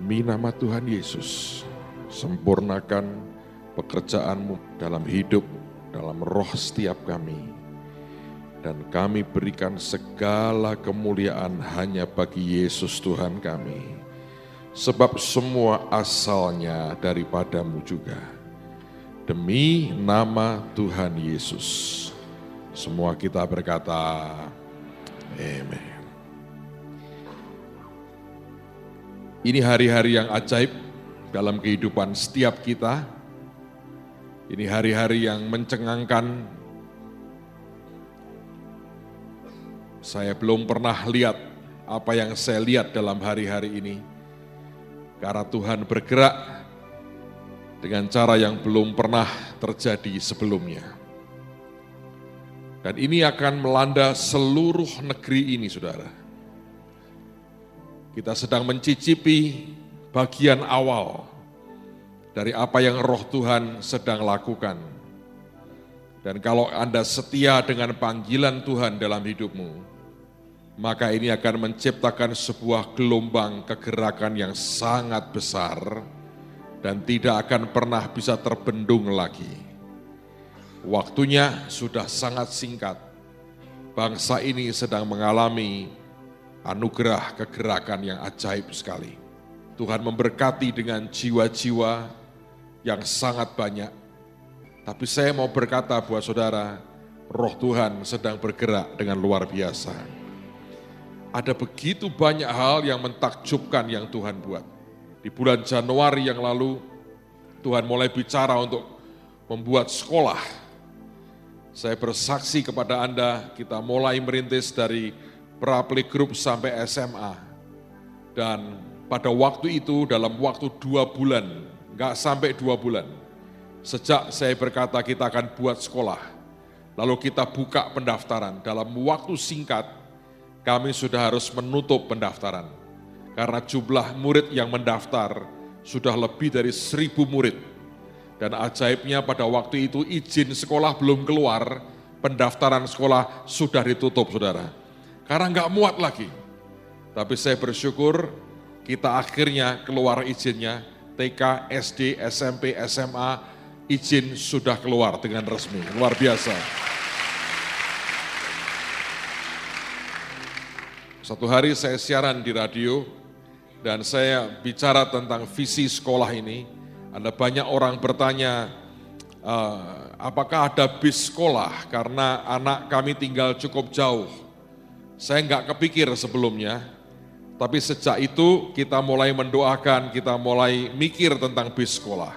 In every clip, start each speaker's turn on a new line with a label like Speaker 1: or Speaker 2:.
Speaker 1: Demi nama Tuhan Yesus, sempurnakan pekerjaan-Mu dalam hidup, dalam roh setiap kami. Dan kami berikan segala kemuliaan hanya bagi Yesus Tuhan kami. Sebab semua asalnya daripada-Mu juga. Demi nama Tuhan Yesus. Semua kita berkata, amin. Ini hari-hari yang ajaib dalam kehidupan setiap kita. Ini hari-hari yang mencengangkan. Saya belum pernah lihat apa yang saya lihat dalam hari-hari ini. Karena Tuhan bergerak dengan cara yang belum pernah terjadi sebelumnya. Dan ini akan melanda seluruh negeri ini, saudara. Kita sedang mencicipi bagian awal dari apa yang Roh Tuhan sedang lakukan. Dan kalau Anda setia dengan panggilan Tuhan dalam hidupmu, maka ini akan menciptakan sebuah gelombang kegerakan yang sangat besar dan tidak akan pernah bisa terbendung lagi. Waktunya sudah sangat singkat. Bangsa ini sedang mengalami anugerah kegerakan yang ajaib sekali. Tuhan memberkati dengan jiwa-jiwa yang sangat banyak. Tapi saya mau berkata buat saudara, Roh Tuhan sedang bergerak dengan luar biasa. Ada begitu banyak hal yang mentakjubkan yang Tuhan buat. Di bulan Januari yang lalu, Tuhan mulai bicara untuk membuat sekolah. Saya bersaksi kepada Anda, kita mulai merintis dari pra-playgroup sampai SMA. Dan pada waktu itu dalam waktu 2 bulan, enggak sampai 2 bulan, sejak saya berkata kita akan buat sekolah, lalu kita buka pendaftaran, dalam waktu singkat kami sudah harus menutup pendaftaran. Karena jumlah murid yang mendaftar sudah lebih dari 1.000 murid. Dan ajaibnya pada waktu itu izin sekolah belum keluar, pendaftaran sekolah sudah ditutup, saudara. Karena enggak muat lagi. Tapi saya bersyukur kita akhirnya keluar izinnya. TK, SD, SMP, SMA, izin sudah keluar dengan resmi. Luar biasa. Satu hari saya siaran di radio dan saya bicara tentang visi sekolah ini. Ada banyak orang bertanya, apakah ada bis sekolah karena anak kami tinggal cukup jauh. Saya enggak kepikir sebelumnya, tapi sejak itu kita mulai mendoakan, kita mulai mikir tentang bis sekolah.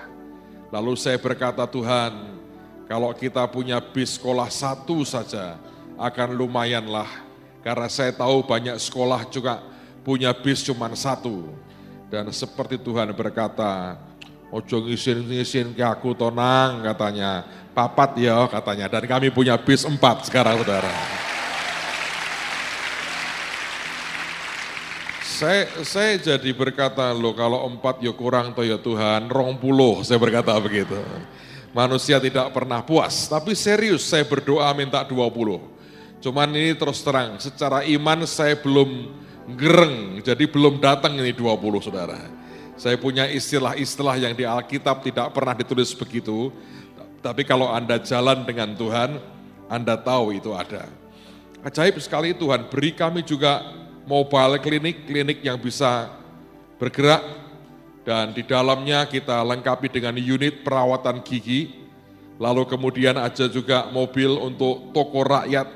Speaker 1: Lalu saya berkata, Tuhan, kalau kita punya bis sekolah 1 saja, akan lumayanlah. Karena saya tahu banyak sekolah juga punya bis cuma 1. Dan seperti Tuhan berkata, ojo ngisin-ngisin ke aku tonang katanya, 4 ya katanya. Dan kami punya bis 4 sekarang, saudara. Saya jadi berkata, loh kalau 4 ya kurang toh ya Tuhan, 20, saya berkata begitu. Manusia tidak pernah puas, tapi serius saya berdoa minta 20. Cuman ini terus terang, secara iman saya belum gereng, jadi belum datang ini 20, saudara. Saya punya istilah-istilah yang di Alkitab tidak pernah ditulis begitu, tapi kalau Anda jalan dengan Tuhan, Anda tahu itu ada. Ajaib sekali Tuhan beri kami juga mobile klinik yang bisa bergerak dan di dalamnya kita lengkapi dengan unit perawatan gigi, lalu kemudian ada juga mobil untuk toko rakyat,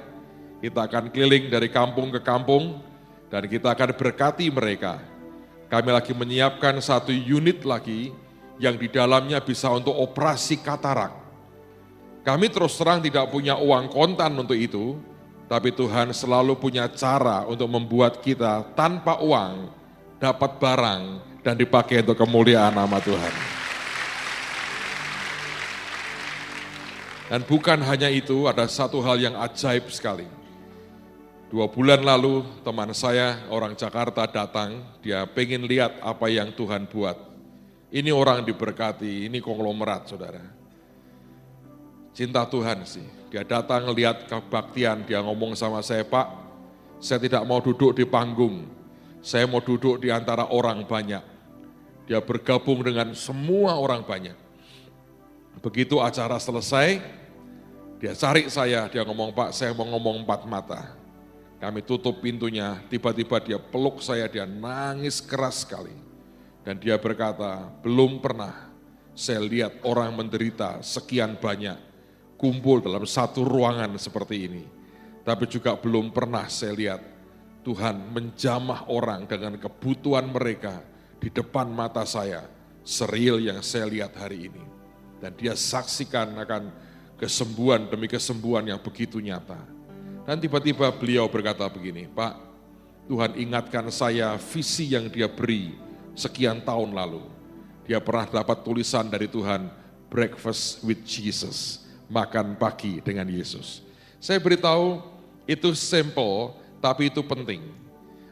Speaker 1: kita akan keliling dari kampung ke kampung dan kita akan berkati mereka. Kami lagi menyiapkan 1 unit lagi yang di dalamnya bisa untuk operasi katarak. Kami terus terang tidak punya uang kontan untuk itu, tapi Tuhan selalu punya cara untuk membuat kita tanpa uang dapat barang dan dipakai untuk kemuliaan nama Tuhan. Dan bukan hanya itu, ada satu hal yang ajaib sekali. 2 bulan lalu teman saya orang Jakarta datang, dia pengen lihat apa yang Tuhan buat. Ini orang diberkati, ini konglomerat, saudara. Cinta Tuhan sih. Dia datang lihat kebaktian, dia ngomong sama saya, Pak, saya tidak mau duduk di panggung, saya mau duduk di antara orang banyak. Dia bergabung dengan semua orang banyak. Begitu acara selesai, dia cari saya, dia ngomong, "Pak, saya mau ngomong 4 mata." Kami tutup pintunya, tiba-tiba dia peluk saya, dia nangis keras sekali. Dan dia berkata, "Belum pernah saya lihat orang menderita sekian banyak kumpul dalam satu ruangan seperti ini. Tapi juga belum pernah saya lihat Tuhan menjamah orang dengan kebutuhan mereka di depan mata saya, seril yang saya lihat hari ini." Dan dia saksikan akan kesembuhan demi kesembuhan yang begitu nyata. Dan tiba-tiba beliau berkata begini, "Pak, Tuhan ingatkan saya visi yang dia beri sekian tahun lalu. Dia pernah dapat tulisan dari Tuhan, Breakfast with Jesus, makan pagi dengan Yesus." Saya beritahu, itu simple, tapi itu penting.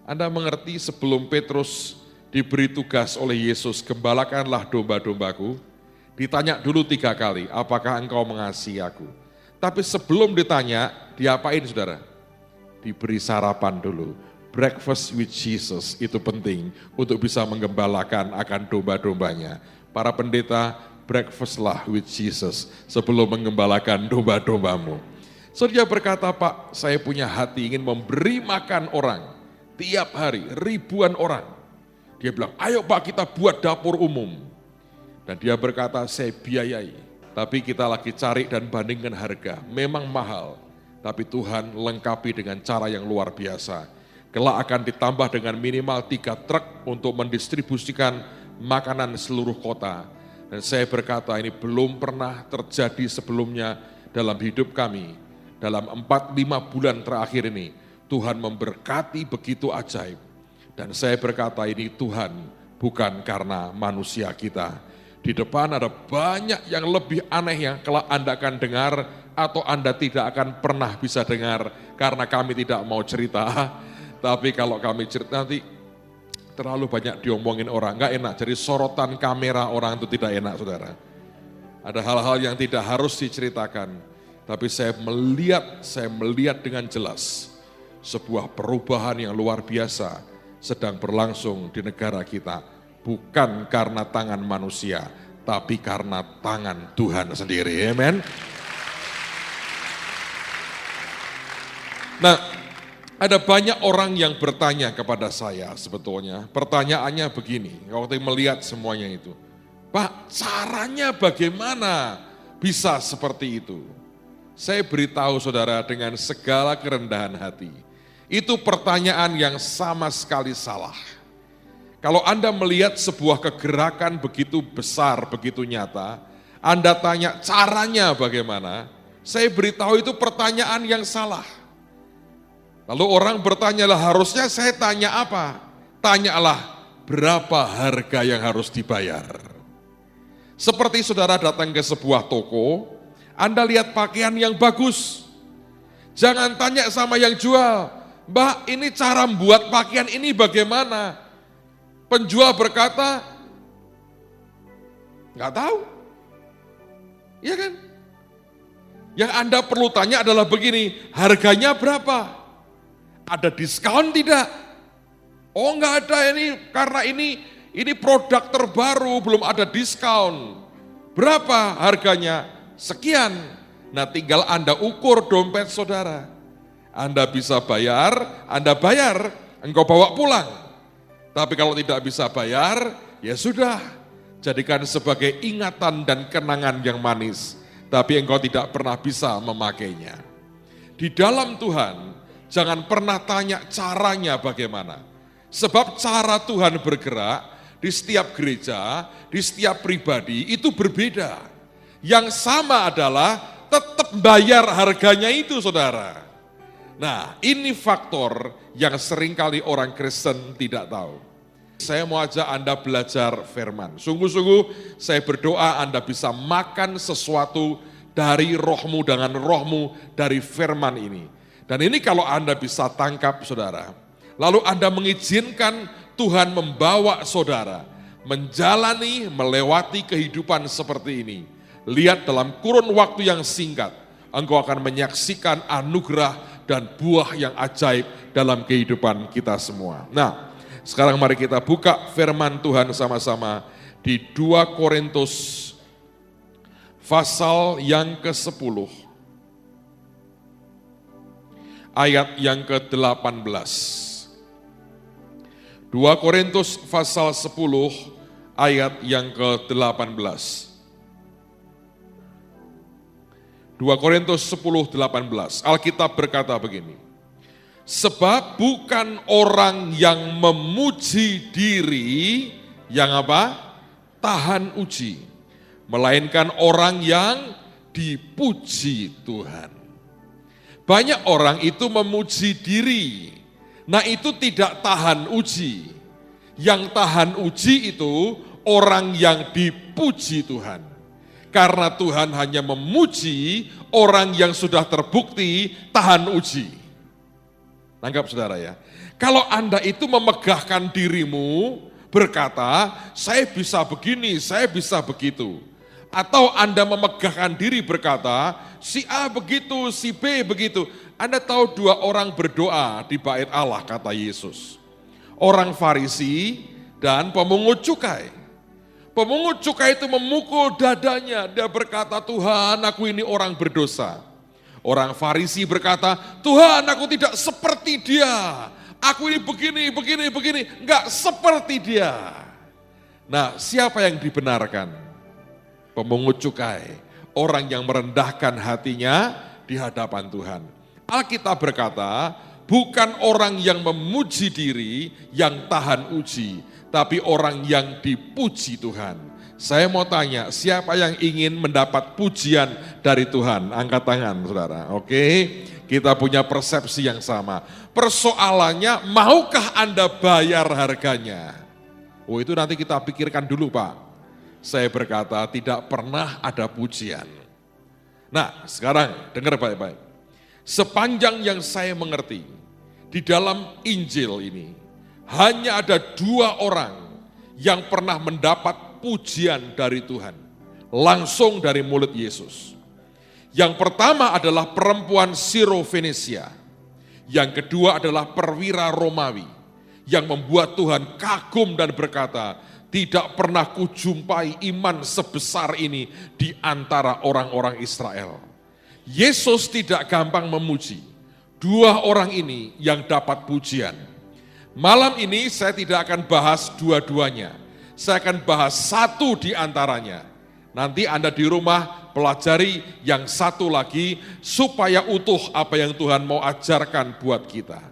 Speaker 1: Anda mengerti sebelum Petrus diberi tugas oleh Yesus, "Gembalakanlah domba-dombaku," ditanya dulu 3 kali, "Apakah engkau mengasihi aku?" Tapi sebelum ditanya, diapain saudara? Diberi sarapan dulu. Breakfast with Jesus itu penting untuk bisa menggembalakan akan domba-dombanya. Para pendeta, breakfastlah with Jesus sebelum menggembalakan domba-dombamu. So dia berkata, "Pak, saya punya hati ingin memberi makan orang tiap hari, ribuan orang." Dia bilang, "Ayo Pak, kita buat dapur umum." Dan dia berkata, "Saya biayai. Tapi kita lagi cari dan bandingkan harga, memang mahal, tapi Tuhan lengkapi dengan cara yang luar biasa. Kelak akan ditambah dengan minimal 3 truk untuk mendistribusikan makanan seluruh kota." Dan saya berkata, ini belum pernah terjadi sebelumnya dalam hidup kami. Dalam 4-5 bulan terakhir ini, Tuhan memberkati begitu ajaib. Dan saya berkata, ini Tuhan bukan karena manusia kita. Di depan ada banyak yang lebih aneh yang kelak Anda akan dengar atau Anda tidak akan pernah bisa dengar karena kami tidak mau cerita. Tapi kalau kami cerita nanti terlalu banyak diomongin orang, nggak enak. Jadi sorotan kamera orang itu tidak enak, saudara. Ada hal-hal yang tidak harus diceritakan. Tapi saya melihat dengan jelas sebuah perubahan yang luar biasa sedang berlangsung di negara kita. Bukan karena tangan manusia, tapi karena tangan Tuhan sendiri. Amen. Nah, ada banyak orang yang bertanya kepada saya sebetulnya. Pertanyaannya begini, waktu melihat semuanya itu. "Pak, caranya bagaimana bisa seperti itu?" Saya beritahu saudara dengan segala kerendahan hati. Itu pertanyaan yang sama sekali salah. Kalau Anda melihat sebuah kegerakan begitu besar, begitu nyata, Anda tanya caranya bagaimana, saya beritahu itu pertanyaan yang salah. Lalu orang bertanyalah, harusnya saya tanya apa? Tanyalah berapa harga yang harus dibayar. Seperti saudara datang ke sebuah toko, Anda lihat pakaian yang bagus. Jangan tanya sama yang jual, "Mbak, ini cara membuat pakaian ini bagaimana?" Penjual berkata, "Nggak tahu." Iya kan? Yang Anda perlu tanya adalah begini, harganya berapa? Ada diskon tidak? Oh, nggak ada, ini karena ini produk terbaru, belum ada diskon. Berapa harganya? Sekian. Nah, tinggal Anda ukur dompet saudara. Anda bisa bayar, Anda bayar, engkau bawa pulang. Tapi kalau tidak bisa bayar, ya sudah, jadikan sebagai ingatan dan kenangan yang manis. Tapi engkau tidak pernah bisa memakainya. Di dalam Tuhan, jangan pernah tanya caranya bagaimana. Sebab cara Tuhan bergerak di setiap gereja, di setiap pribadi itu berbeda. Yang sama adalah tetap bayar harganya itu, saudara. Nah, ini faktor yang seringkali orang Kristen tidak tahu. Saya mau ajak Anda belajar firman. Sungguh-sungguh saya berdoa Anda bisa makan sesuatu dari rohmu, dengan rohmu dari firman ini. Dan ini kalau Anda bisa tangkap saudara, lalu Anda mengizinkan Tuhan membawa saudara menjalani, melewati kehidupan seperti ini. Lihat dalam kurun waktu yang singkat, engkau akan menyaksikan anugerah dan buah yang ajaib dalam kehidupan kita semua. Nah, Sekarang mari kita buka firman Tuhan sama-sama di 2 Korintus pasal yang ke-10, ayat yang ke-18. 2 Korintus pasal 10 ayat yang ke-18. 2 Korintus 10:18. Alkitab berkata begini. Sebab bukan orang yang memuji diri yang apa? Tahan uji, melainkan orang yang dipuji Tuhan. Banyak orang itu memuji diri. Nah, itu tidak tahan uji. Yang tahan uji itu orang yang dipuji Tuhan. Karena Tuhan hanya memuji orang yang sudah terbukti tahan uji. Nangkap saudara ya. Kalau Anda itu memegahkan dirimu, berkata, saya bisa begini, saya bisa begitu. Atau Anda memegahkan diri berkata, si A begitu, si B begitu. Anda tahu 2 orang berdoa di bait Allah, kata Yesus. Orang Farisi dan pemungut cukai. Pemungut cukai itu memukul dadanya, dia berkata, Tuhan aku ini orang berdosa. Orang Farisi berkata, Tuhan aku tidak seperti dia. Aku ini begini, enggak seperti dia. Nah, siapa yang dibenarkan? Pemungut cukai, orang yang merendahkan hatinya di hadapan Tuhan. Alkitab berkata, bukan orang yang memuji diri yang tahan uji, tapi orang yang dipuji Tuhan. Saya mau tanya, siapa yang ingin mendapat pujian dari Tuhan? Angkat tangan, saudara. Oke, kita punya persepsi yang sama. Persoalannya, maukah Anda bayar harganya? Oh, itu nanti kita pikirkan dulu, Pak. Saya berkata, tidak pernah ada pujian. Nah, sekarang dengar baik-baik. Sepanjang yang saya mengerti, di dalam Injil ini, hanya ada 2 orang yang pernah mendapat pujian dari Tuhan, langsung dari mulut Yesus. Yang pertama adalah perempuan Sirofenisia, yang kedua adalah perwira Romawi, yang membuat Tuhan kagum dan berkata, tidak pernah kujumpai iman sebesar ini di antara orang-orang Israel. Yesus tidak gampang memuji. 2 orang ini yang dapat pujian. Malam ini saya tidak akan bahas dua-duanya. Saya akan bahas 1 di antaranya. Nanti Anda di rumah pelajari yang 1 lagi supaya utuh apa yang Tuhan mau ajarkan buat kita.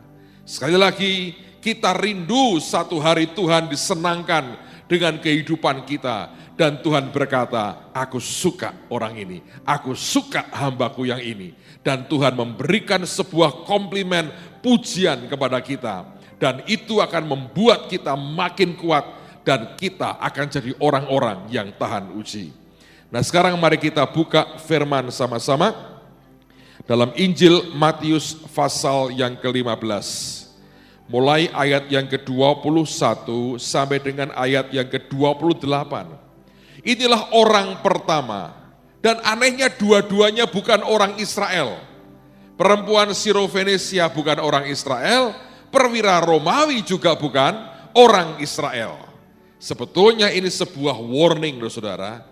Speaker 1: Sekali lagi, kita rindu satu hari Tuhan disenangkan dengan kehidupan kita. Dan Tuhan berkata, aku suka orang ini, aku suka hambaku yang ini. Dan Tuhan memberikan sebuah komplimen pujian kepada kita. Dan itu akan membuat kita makin kuat dan kita akan jadi orang-orang yang tahan uji. Nah, sekarang mari kita buka firman sama-sama dalam Injil Matius pasal yang ke-15. Mulai ayat yang ke-21 sampai dengan ayat yang ke-28. Inilah orang pertama, dan anehnya dua-duanya bukan orang Israel. Perempuan Sirofenisia bukan orang Israel, perwira Romawi juga bukan orang Israel. Sebetulnya ini sebuah warning loh saudara,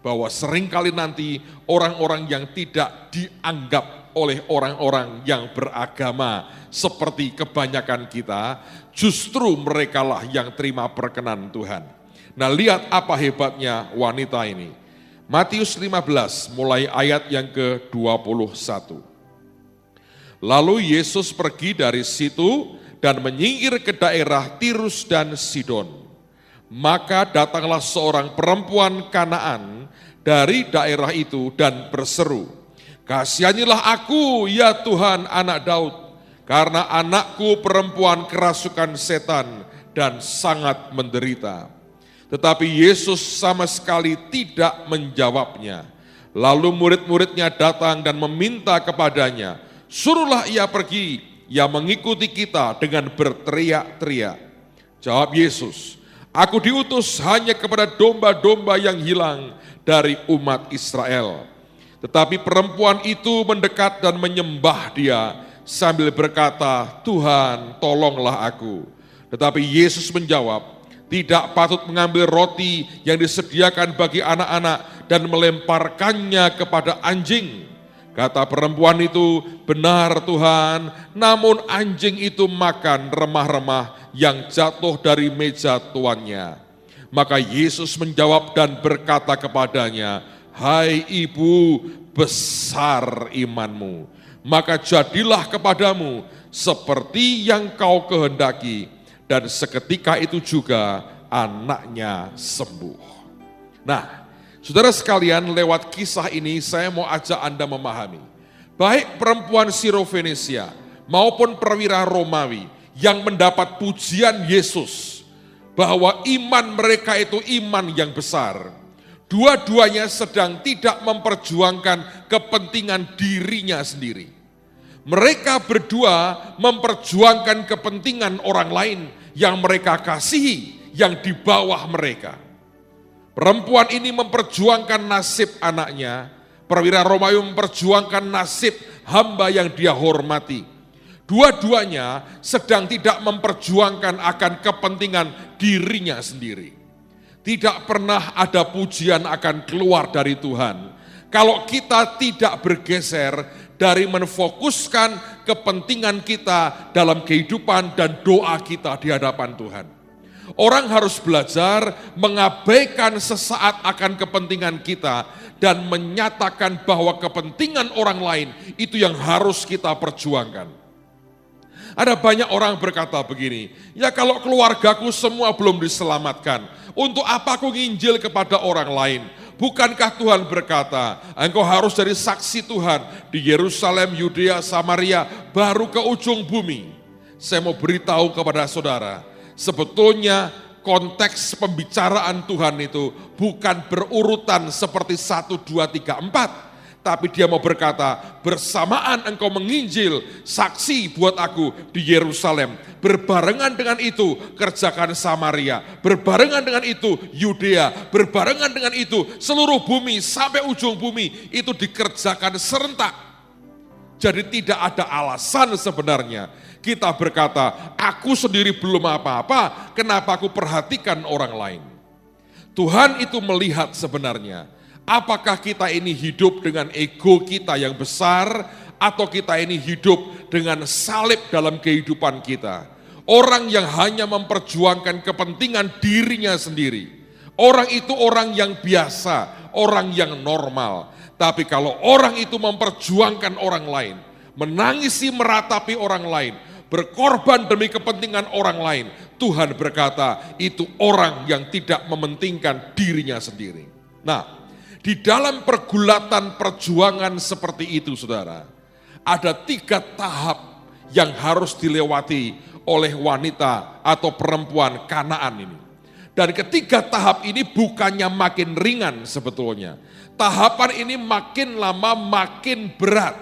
Speaker 1: bahwa seringkali nanti orang-orang yang tidak dianggap oleh orang-orang yang beragama seperti kebanyakan kita, justru merekalah yang terima perkenan Tuhan. Nah, lihat apa hebatnya wanita ini. Matius 15 mulai ayat yang ke-21. Lalu Yesus pergi dari situ dan menyingkir ke daerah Tirus dan Sidon. Maka datanglah seorang perempuan Kanaan dari daerah itu dan berseru, kasihanilah aku ya Tuhan anak Daud, karena anakku perempuan kerasukan setan dan sangat menderita. Tetapi Yesus sama sekali tidak menjawabnya. Lalu murid-muridnya datang dan meminta kepadanya, suruhlah ia pergi, ia mengikuti kita dengan berteriak-teriak. Jawab Yesus, aku diutus hanya kepada domba-domba yang hilang dari umat Israel. Tetapi perempuan itu mendekat dan menyembah dia sambil berkata, Tuhan tolonglah aku. Tetapi Yesus menjawab, tidak patut mengambil roti yang disediakan bagi anak-anak dan melemparkannya kepada anjing. Kata perempuan itu, benar Tuhan, namun anjing itu makan remah-remah yang jatuh dari meja tuannya. Maka Yesus menjawab dan berkata kepadanya, hai ibu, besar imanmu, maka jadilah kepadamu seperti yang kau kehendaki. Dan seketika itu juga anaknya sembuh. Nah, saudara sekalian, lewat kisah ini saya mau ajak Anda memahami, baik perempuan Sirofenisia maupun perwira Romawi yang mendapat pujian Yesus, bahwa iman mereka itu iman yang besar. Dua-duanya sedang tidak memperjuangkan kepentingan dirinya sendiri. Mereka berdua memperjuangkan kepentingan orang lain yang mereka kasihi, yang di bawah mereka. Perempuan ini memperjuangkan nasib anaknya, perwira Romawi memperjuangkan nasib hamba yang dia hormati. Dua-duanya sedang tidak memperjuangkan akan kepentingan dirinya sendiri. Tidak pernah ada pujian akan keluar dari Tuhan kalau kita tidak bergeser dari menfokuskan kepentingan kita dalam kehidupan dan doa kita di hadapan Tuhan. Orang harus belajar mengabaikan sesaat akan kepentingan kita dan menyatakan bahwa kepentingan orang lain itu yang harus kita perjuangkan. Ada banyak orang berkata begini, ya kalau keluargaku semua belum diselamatkan, untuk apa aku nginjil kepada orang lain? Bukankah Tuhan berkata, engkau harus jadi saksi Tuhan di Yerusalem, Yudea, Samaria, baru ke ujung bumi. Saya mau beritahu kepada saudara, sebetulnya konteks pembicaraan Tuhan itu bukan berurutan seperti 1, 2, 3, 4. Tapi dia mau berkata, bersamaan engkau menginjil, saksi buat aku di Yerusalem. Berbarengan dengan itu, kerjakan Samaria. Berbarengan dengan itu, Yudea. Berbarengan dengan itu, seluruh bumi sampai ujung bumi itu dikerjakan serentak. Jadi tidak ada alasan sebenarnya kita berkata, aku sendiri belum apa-apa, kenapa aku perhatikan orang lain. Tuhan itu melihat sebenarnya, apakah kita ini hidup dengan ego kita yang besar, atau kita ini hidup dengan salib dalam kehidupan kita. Orang yang hanya memperjuangkan kepentingan dirinya sendiri. Orang itu orang yang biasa, orang yang normal. Tapi kalau orang itu memperjuangkan orang lain, menangisi meratapi orang lain, berkorban demi kepentingan orang lain, Tuhan berkata, itu orang yang tidak mementingkan dirinya sendiri. Nah, di dalam pergulatan perjuangan seperti itu, saudara, ada 3 tahap yang harus dilewati oleh wanita atau perempuan Kanaan ini. Dan ketiga tahap ini bukannya makin ringan sebetulnya. Tahapan ini makin lama makin berat.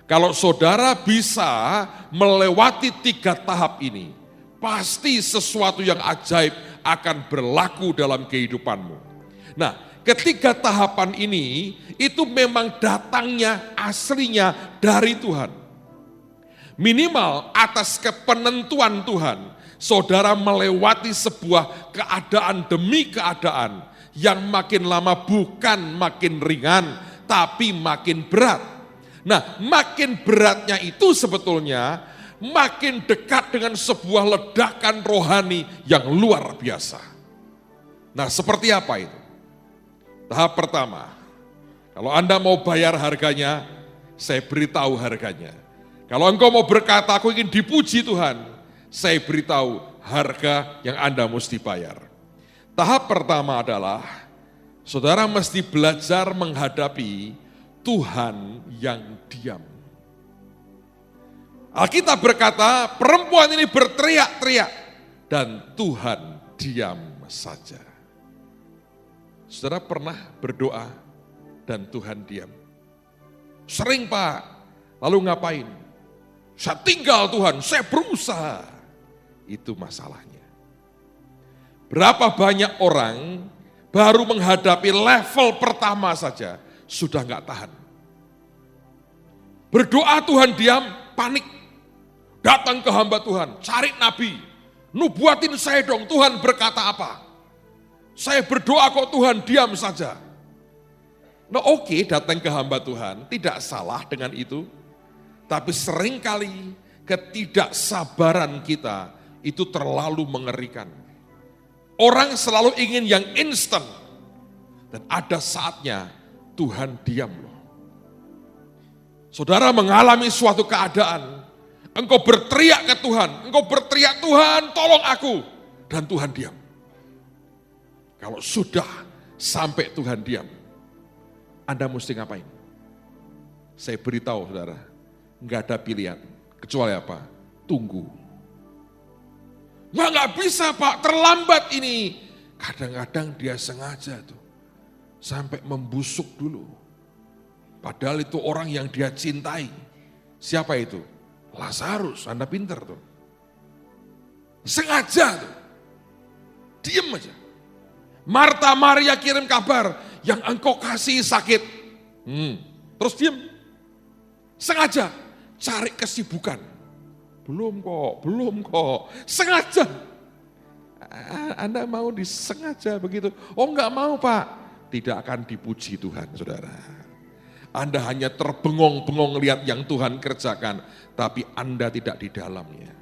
Speaker 1: Kalau saudara bisa melewati 3 tahap ini, pasti sesuatu yang ajaib akan berlaku dalam kehidupanmu. Nah, ketiga tahapan ini itu memang datangnya aslinya dari Tuhan. Minimal atas kepenentuan Tuhan, saudara melewati sebuah keadaan demi keadaan yang makin lama bukan makin ringan, tapi makin berat. Nah, makin beratnya itu sebetulnya makin dekat dengan sebuah ledakan rohani yang luar biasa. Nah, seperti apa itu? Tahap pertama, kalau Anda mau bayar harganya, saya beritahu harganya. Kalau engkau mau berkata, aku ingin dipuji Tuhan, saya beritahu harga yang Anda mesti bayar. Tahap pertama adalah, saudara mesti belajar menghadapi Tuhan yang diam. Alkitab berkata, perempuan ini berteriak-teriak, dan Tuhan diam saja. Saudara pernah berdoa dan Tuhan diam? Sering Pak, lalu ngapain? Saya tinggal Tuhan, saya berusaha. Itu masalahnya. Berapa banyak orang baru menghadapi level pertama saja, sudah gak tahan. Berdoa Tuhan diam, panik. Datang ke hamba Tuhan, cari nabi. Nubuatin saya dong, Tuhan berkata apa? Saya berdoa kok Tuhan diam saja. Nah oke, datang ke hamba Tuhan, tidak salah dengan itu. Tapi seringkali ketidaksabaran kita itu terlalu mengerikan. Orang selalu ingin yang instan. Dan ada saatnya Tuhan diam loh. Saudara mengalami suatu keadaan, engkau berteriak ke Tuhan, engkau berteriak Tuhan tolong aku, dan Tuhan diam. Kalau sudah sampai Tuhan diam, Anda mesti ngapain? Saya beritahu saudara, enggak ada pilihan, kecuali apa? Tunggu. Nggak bisa Pak, terlambat ini. Kadang-kadang dia sengaja tuh, sampai membusuk dulu. Padahal itu orang yang dia cintai. Siapa itu? Lazarus, Anda pintar tuh. Sengaja tuh. Diem aja. Marta Maria kirim kabar, yang engkau kasih sakit. Terus diem. Sengaja cari kesibukan. Belum kok. Sengaja. Anda mau disengaja begitu? Oh enggak mau Pak. Tidak akan dipuji Tuhan saudara. Anda hanya terbengong-bengong lihat yang Tuhan kerjakan, tapi Anda tidak di dalamnya.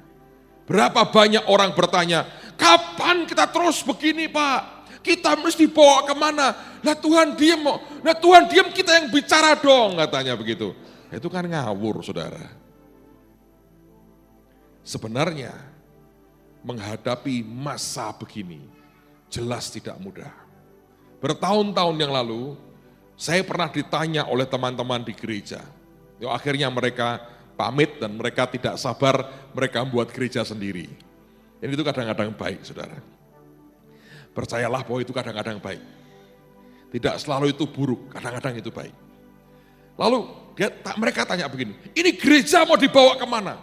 Speaker 1: Berapa banyak orang bertanya, kapan kita terus begini Pak? Kita mesti bawa kemana? Lah Tuhan diem, kita yang bicara dong katanya begitu. Itu kan ngawur saudara. Sebenarnya menghadapi masa begini jelas tidak mudah. Bertahun-tahun yang lalu, saya pernah ditanya oleh teman-teman di gereja. Akhirnya mereka pamit dan mereka tidak sabar, mereka membuat gereja sendiri. Ini itu kadang-kadang baik, saudara. Percayalah bahwa itu kadang-kadang baik. Tidak selalu itu buruk, kadang-kadang itu baik. Lalu mereka tanya begini, ini gereja mau dibawa kemana?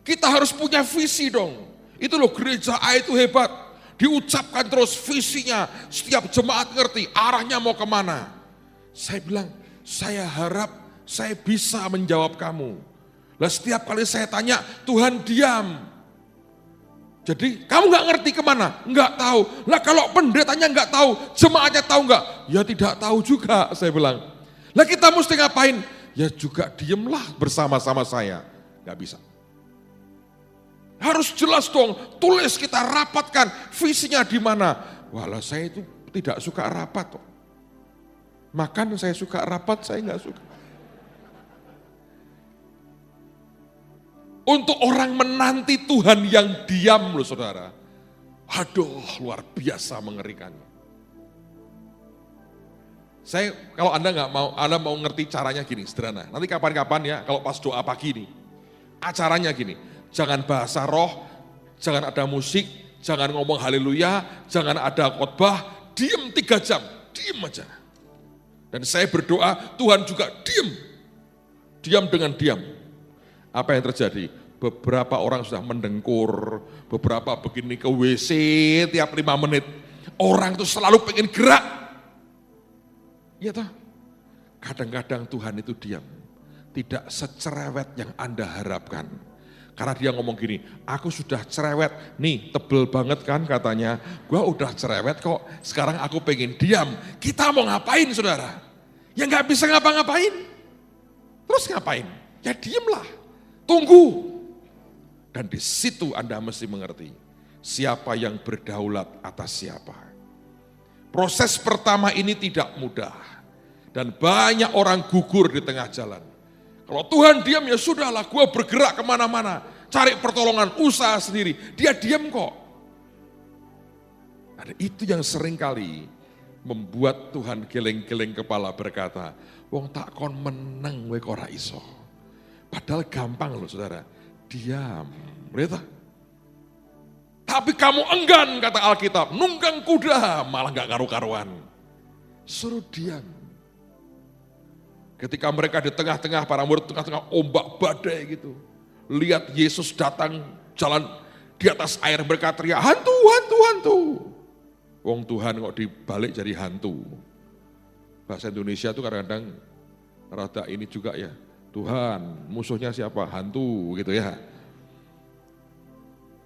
Speaker 1: Kita harus punya visi dong. Itu loh gereja A itu hebat. Diucapkan terus visinya, setiap jemaat ngerti arahnya mau kemana. Saya bilang, saya harap saya bisa menjawab kamu. Lah setiap kali saya tanya, Tuhan diam. Jadi kamu gak ngerti kemana? Enggak tahu. Lah kalau pendetanya enggak tahu, jemaatnya tahu enggak? Ya tidak tahu juga, saya bilang. Lah kita mesti ngapain? Ya juga diemlah bersama-sama saya. Gak bisa. Harus jelas dong, tulis kita rapatkan visinya di mana. Walah saya itu tidak suka rapat kok. Makan saya suka, rapat saya enggak suka. Untuk orang menanti Tuhan yang diam loh saudara. Aduh luar biasa mengerikannya. Saya kalau Anda mau ngerti caranya gini sederhana. Nanti kapan-kapan ya kalau pas doa pagi nih. Acaranya gini, jangan bahasa roh, jangan ada musik, jangan ngomong haleluya, jangan ada khotbah, diem 3 jam, diem aja. Dan saya berdoa Tuhan juga diem. Diam dengan diam. Apa yang terjadi? Beberapa orang sudah mendengkur, beberapa begini ke WC tiap 5 menit. Orang itu selalu pengen gerak. Iya toh? Kadang-kadang Tuhan itu diam. Tidak secerewet yang Anda harapkan. Karena dia ngomong gini, aku sudah cerewet, nih tebel banget kan katanya. Gua udah cerewet kok, sekarang aku pengen diam. Kita mau ngapain saudara? Ya nggak bisa ngapa-ngapain. Terus ngapain? Ya diamlah, tunggu. Dan di situ Anda mesti mengerti, siapa yang berdaulat atas siapa. Proses pertama ini tidak mudah. Dan banyak orang gugur di tengah jalan. Kalau Tuhan diam ya sudahlah, gue bergerak kemana-mana. Cari pertolongan, usaha sendiri. Dia diam kok. Dan itu yang seringkali membuat Tuhan geleng-geleng kepala berkata, wong tak kon meneng we kok ora iso. Padahal gampang loh saudara, diam. Berita. Tapi kamu enggan kata Alkitab, nunggang kuda malah gak karu-karuan. Suruh diam. Ketika mereka di tengah-tengah, para murid tengah-tengah ombak badai gitu. Lihat Yesus datang jalan di atas air, mereka teriak, hantu, hantu, hantu. Wong Tuhan kok dibalik jadi hantu. Bahasa Indonesia itu kadang-kadang rada ini juga ya. Tuhan, musuhnya siapa? Hantu gitu ya.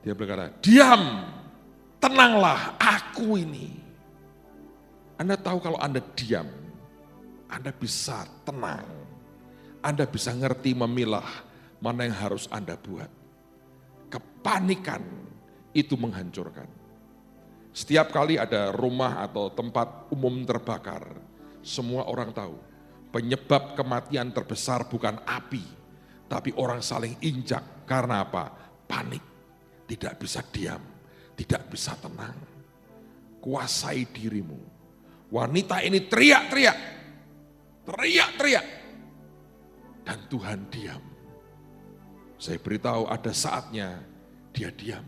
Speaker 1: Dia berkata, diam, tenanglah, aku ini. Anda tahu kalau Anda diam, Anda bisa tenang. Anda bisa ngerti memilah mana yang harus Anda buat. Kepanikan itu menghancurkan. Setiap kali ada rumah atau tempat umum terbakar, semua orang tahu penyebab kematian terbesar bukan api, tapi orang saling injak. Karena apa? Panik, tidak bisa diam, tidak bisa tenang. Kuasai dirimu. Wanita ini teriak-teriak, dan Tuhan diam. Saya beritahu ada saatnya dia diam.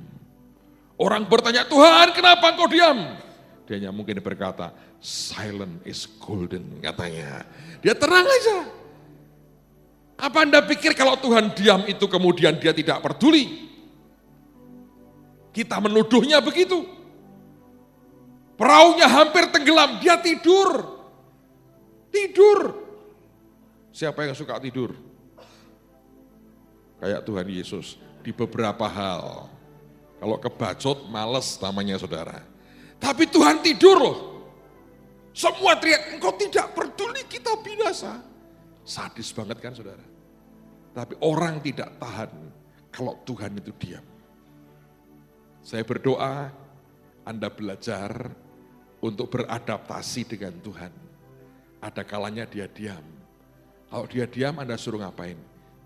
Speaker 1: Orang bertanya, Tuhan kenapa engkau diam? Dia hanya mungkin berkata, silent is golden katanya. Dia tenang aja. Apa Anda pikir kalau Tuhan diam itu kemudian dia tidak peduli? Kita menuduhnya begitu. Perahunya hampir tenggelam, dia tidur. Tidur. Siapa yang suka tidur? Kayak Tuhan Yesus di beberapa hal. Kalau kebacot, males namanya saudara. Tapi Tuhan tidur loh. Semua teriak, engkau tidak peduli kita binasa. Sadis banget kan saudara. Tapi orang tidak tahan kalau Tuhan itu diam. Saya berdoa, Anda belajar untuk beradaptasi dengan Tuhan. Ada kalanya dia diam. Kalau dia diam, Anda suruh ngapain?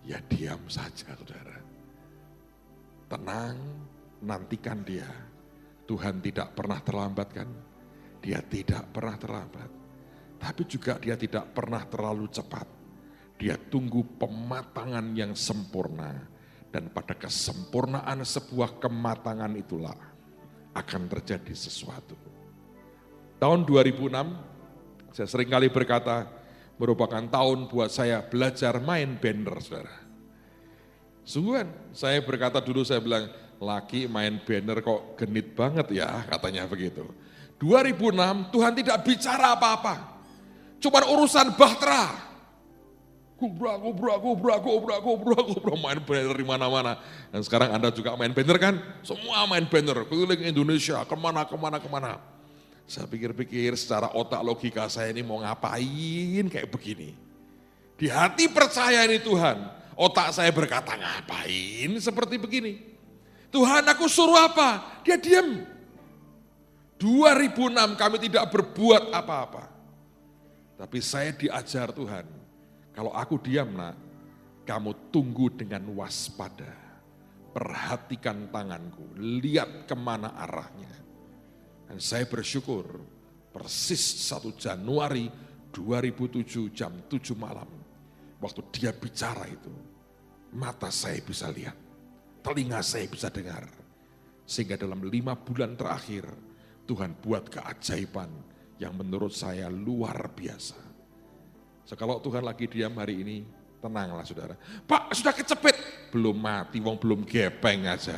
Speaker 1: Ya diam saja saudara. Tenang, nantikan dia. Tuhan tidak pernah terlambat kan? Dia tidak pernah terlambat. Tapi juga dia tidak pernah terlalu cepat. Dia tunggu pematangan yang sempurna. Dan pada kesempurnaan sebuah kematangan itulah akan terjadi sesuatu. Tahun 2006, saya seringkali berkata, merupakan tahun buat saya belajar main banner, saudara. Sungguhan, saya berkata dulu, saya bilang, laki main banner kok genit banget ya, katanya begitu. 2006 Tuhan tidak bicara apa-apa, cuma urusan bahtera. Gubrak, main banner di mana-mana. Dan sekarang Anda juga main banner kan? Semua main banner, keliling Indonesia, kemana. Saya pikir-pikir secara otak logika saya ini mau ngapain kayak begini. Di hati percaya ini Tuhan, otak saya berkata ngapain seperti begini. Tuhan aku suruh apa? Dia diam. 2006 kami tidak berbuat apa-apa. Tapi saya diajar Tuhan, kalau aku diam nak, kamu tunggu dengan waspada. Perhatikan tanganku, lihat kemana arahnya. Dan saya bersyukur, persis 1 Januari 2007 jam 7 malam. Waktu dia bicara itu, mata saya bisa lihat, telinga saya bisa dengar. Sehingga dalam 5 bulan terakhir, Tuhan buat keajaiban yang menurut saya luar biasa. So, kalau Tuhan lagi diam hari ini, tenanglah saudara. Pak sudah kecepet, belum mati, wong belum gepeng aja.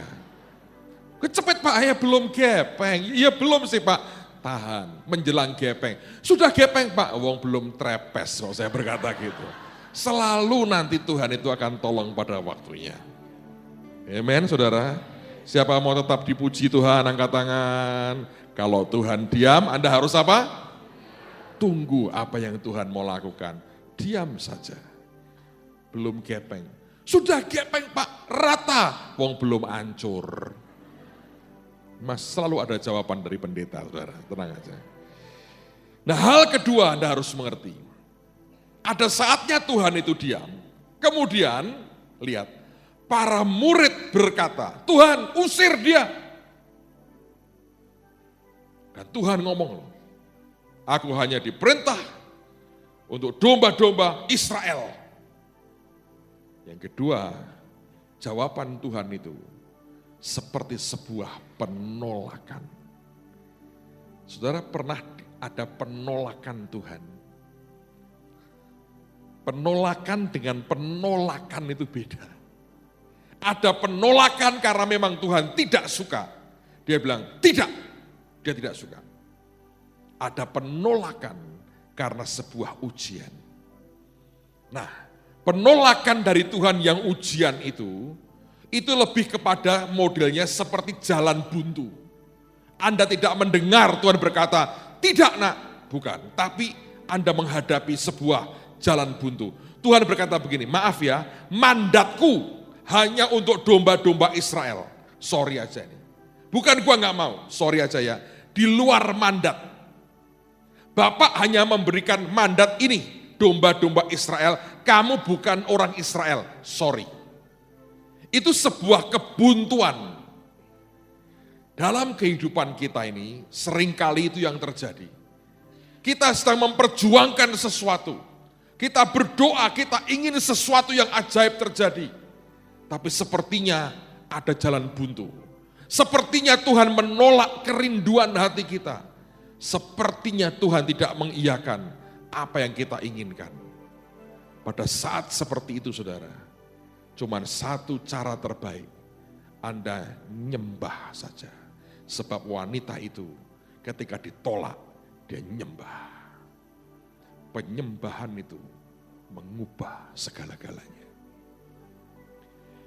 Speaker 1: Kecepet Pak, ya belum gepeng. Iya belum sih Pak, tahan, menjelang gepeng. Sudah gepeng Pak, wong belum trepes, kalau saya berkata gitu. Selalu nanti Tuhan itu akan tolong pada waktunya. Amen saudara. Siapa mau tetap dipuji Tuhan, angkat tangan. Kalau Tuhan diam, Anda harus apa? Tunggu apa yang Tuhan mau lakukan. Diam saja. Belum gepeng. Sudah gepeng Pak, rata. Wong belum hancur. Mas selalu ada jawaban dari pendeta, saudara, tenang aja. Nah hal kedua Anda harus mengerti. Ada saatnya Tuhan itu diam. Kemudian, lihat, para murid berkata, Tuhan usir dia. Dan Tuhan ngomong loh, aku hanya diperintah untuk domba-domba Israel. Yang kedua, jawaban Tuhan itu seperti sebuah penolakan. Saudara pernah ada penolakan Tuhan? Penolakan dengan penolakan itu beda. Ada penolakan karena memang Tuhan tidak suka. Dia bilang tidak, dia tidak suka. Ada penolakan karena sebuah ujian. Nah, penolakan dari Tuhan yang ujian itu itu lebih kepada modelnya seperti jalan buntu. Anda tidak mendengar Tuhan berkata, tidak nak, bukan. Tapi Anda menghadapi sebuah jalan buntu. Tuhan berkata begini, maaf ya, mandatku hanya untuk domba-domba Israel. Sorry aja ini. Bukan gua nggak mau, sorry aja ya. Di luar mandat. Bapak hanya memberikan mandat ini, domba-domba Israel. Kamu bukan orang Israel, sorry. Itu sebuah kebuntuan. Dalam kehidupan kita ini, seringkali itu yang terjadi. Kita sedang memperjuangkan sesuatu. Kita berdoa, kita ingin sesuatu yang ajaib terjadi. Tapi sepertinya ada jalan buntu. Sepertinya Tuhan menolak kerinduan hati kita. Sepertinya Tuhan tidak mengiyakan apa yang kita inginkan. Pada saat seperti itu saudara, cuman satu cara terbaik, Anda nyembah saja. Sebab wanita itu ketika ditolak, dia nyembah. Penyembahan itu mengubah segala-galanya.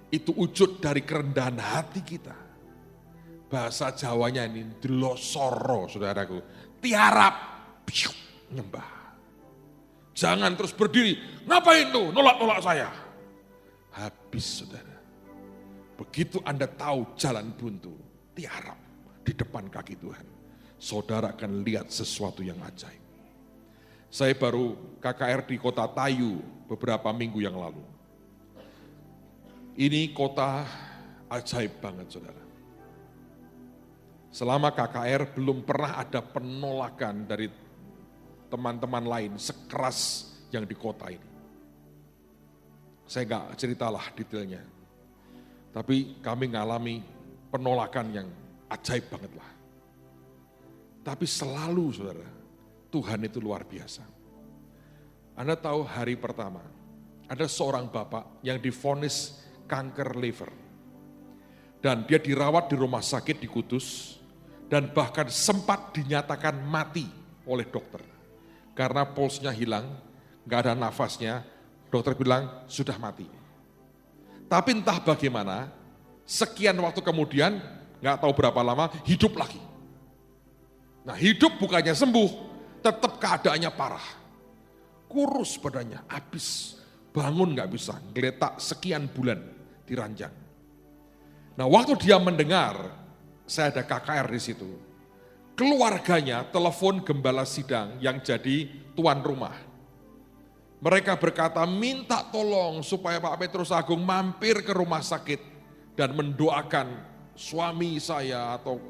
Speaker 1: Itu wujud dari kerendahan hati kita. Bahasa Jawanya ini delosoro saudaraku. Tiarap, nyembah. Jangan terus berdiri, ngapain tuh nolak-nolak saya. Habis saudara. Begitu Anda tahu jalan buntu, tiarap di depan kaki Tuhan. Saudara akan lihat sesuatu yang ajaib. Saya baru KKR di kota Tayu beberapa minggu yang lalu. Ini kota ajaib banget saudara. Selama KKR belum pernah ada penolakan dari teman-teman lain sekeras yang di kota ini. Saya enggak ceritalah detailnya. Tapi kami ngalami penolakan yang ajaib banget lah. Tapi selalu saudara, Tuhan itu luar biasa. Anda tahu hari pertama, ada seorang bapak yang divonis kanker liver. Dan dia dirawat di rumah sakit di Kudus. Dan bahkan sempat dinyatakan mati oleh dokter. Karena pulsnya hilang, gak ada nafasnya, dokter bilang sudah mati. Tapi entah bagaimana, sekian waktu kemudian, gak tahu berapa lama, hidup lagi. Nah hidup bukannya sembuh, tetap keadaannya parah. Kurus badannya, habis, bangun gak bisa, geletak sekian bulan diranjang. Nah waktu dia mendengar, saya ada KKR di situ. Keluarganya telepon gembala sidang yang jadi tuan rumah. Mereka berkata minta tolong supaya Pak Petrus Agung mampir ke rumah sakit dan mendoakan suami saya atau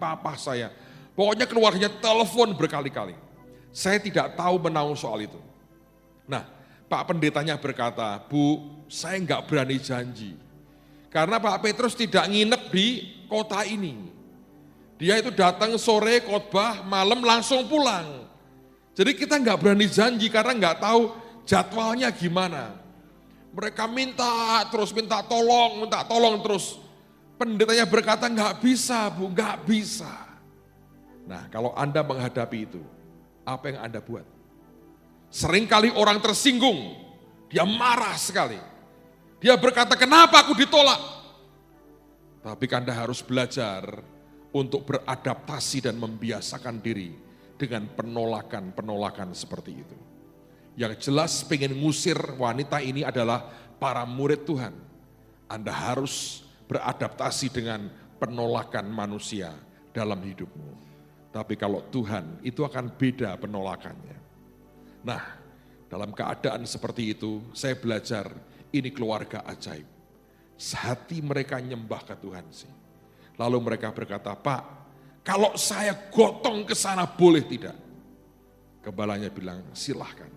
Speaker 1: papa saya. Pokoknya keluarganya telepon berkali-kali. Saya tidak tahu menahu soal itu. Nah, Pak pendetanya berkata, Bu, saya enggak berani janji. Karena Pak Petrus tidak nginep di kota ini. Dia itu datang sore khotbah, malam langsung pulang. Jadi kita enggak berani janji karena enggak tahu jadwalnya gimana. Mereka minta tolong terus. Pendetanya berkata enggak bisa Bu, enggak bisa. Nah kalau Anda menghadapi itu, apa yang Anda buat? Seringkali orang tersinggung, dia marah sekali. Dia berkata, kenapa aku ditolak? Tapi Anda harus belajar untuk beradaptasi dan membiasakan diri dengan penolakan-penolakan seperti itu. Yang jelas pengen ngusir wanita ini adalah para murid Tuhan. Anda harus beradaptasi dengan penolakan manusia dalam hidupmu. Tapi kalau Tuhan, itu akan beda penolakannya. Nah, dalam keadaan seperti itu, saya belajar ini keluarga ajaib. Hati mereka nyembah ke Tuhan sih. Lalu mereka berkata, Pak, kalau saya gotong ke sana boleh tidak? Gembalanya bilang, silahkan.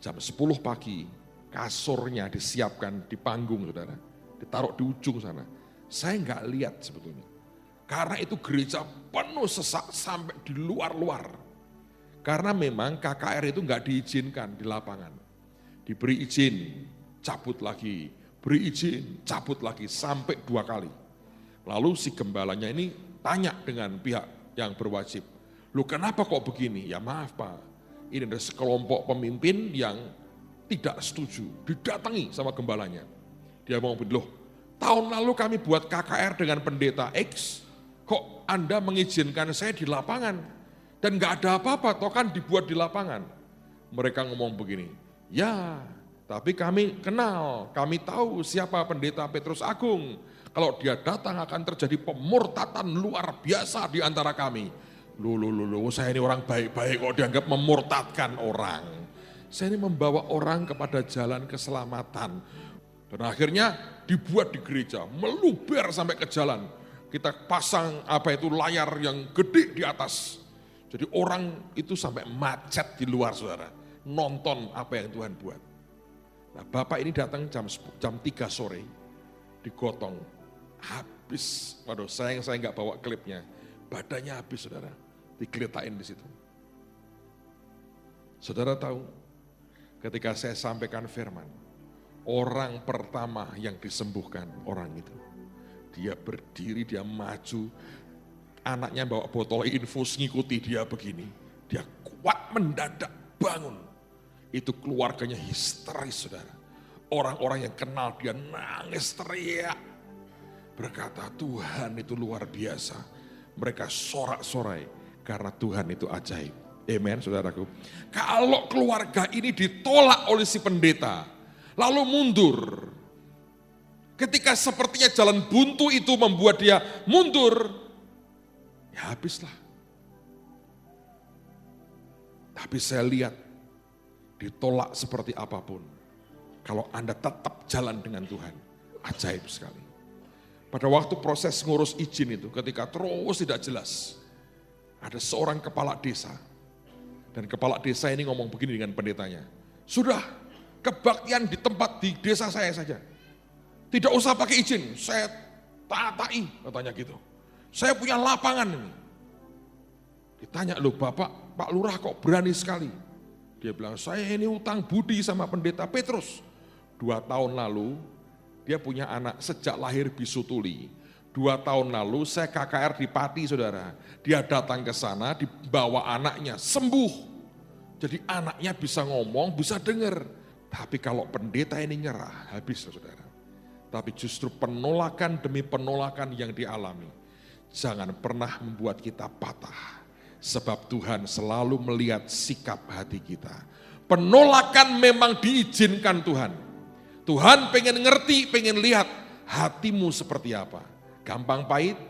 Speaker 1: Jam 10 pagi, kasurnya disiapkan di panggung, saudara. Ditaruh di ujung sana. Saya enggak lihat sebetulnya. Karena itu gereja penuh sesak sampai di luar-luar. Karena memang KKR itu enggak diizinkan di lapangan. Diberi izin, cabut lagi, beri izin, cabut lagi, sampai 2 kali. Lalu si gembalanya ini tanya dengan pihak yang berwajib, "Loh kenapa kok begini?" "Ya maaf Pak, ini ada sekelompok pemimpin yang tidak setuju." Didatangi sama gembalanya. Dia mau bilang, loh tahun lalu kami buat KKR dengan pendeta X, kok Anda mengizinkan saya di lapangan? Dan gak ada apa-apa, toh kan dibuat di lapangan. Mereka ngomong begini, ya tapi kami kenal, kami tahu siapa pendeta Petrus Agung. Kalau dia datang akan terjadi pemurtatan luar biasa di antara kami. Loh, saya ini orang baik-baik kok dianggap memurtadkan orang. Saya ini membawa orang kepada jalan keselamatan. Dan akhirnya dibuat di gereja, meluber sampai ke jalan. Kita pasang layar yang gede di atas. Jadi orang itu sampai macet di luar, saudara. Nonton apa yang Tuhan buat. Nah, Bapak ini datang jam 3 sore, digotong. Habis, waduh saya nggak bawa klipnya. Badannya habis, saudara. Digeletain di situ. Saudara tahu, ketika saya sampaikan firman, orang pertama yang disembuhkan orang itu. Dia berdiri, dia maju, anaknya bawa botol infus ngikuti dia begini. Dia kuat mendadak bangun. Itu keluarganya histeris, saudara. Orang-orang yang kenal dia nangis teriak. Berkata Tuhan itu luar biasa. Mereka sorak-sorai karena Tuhan itu ajaib. Amen, saudaraku. Kalau keluarga ini ditolak oleh si pendeta, lalu mundur. Ketika sepertinya jalan buntu itu membuat dia mundur, ya habislah. Tapi saya lihat, ditolak seperti apapun, kalau Anda tetap jalan dengan Tuhan, ajaib sekali. Pada waktu proses ngurus izin itu, ketika terus tidak jelas, ada seorang kepala desa, dan kepala desa ini ngomong begini dengan pendetanya, sudah kebaktian di tempat di desa saya saja, tidak usah pakai izin, saya tatai, katanya gitu. Saya punya lapangan ini. Ditanya, loh Bapak, Pak Lurah kok berani sekali? Dia bilang, saya ini utang budi sama pendeta Petrus. 2 tahun lalu, dia punya anak sejak lahir bisu tuli. 2 tahun lalu saya KKR di Pati, saudara. Dia datang ke sana, dibawa anaknya, sembuh. Jadi anaknya bisa ngomong, bisa dengar. Tapi kalau pendeta ini nyerah, habis saudara. Tapi justru penolakan demi penolakan yang dialami, jangan pernah membuat kita patah. Sebab Tuhan selalu melihat sikap hati kita. Penolakan memang diizinkan Tuhan. Tuhan pengen ngerti, pengen lihat hatimu seperti apa. Gampang pahit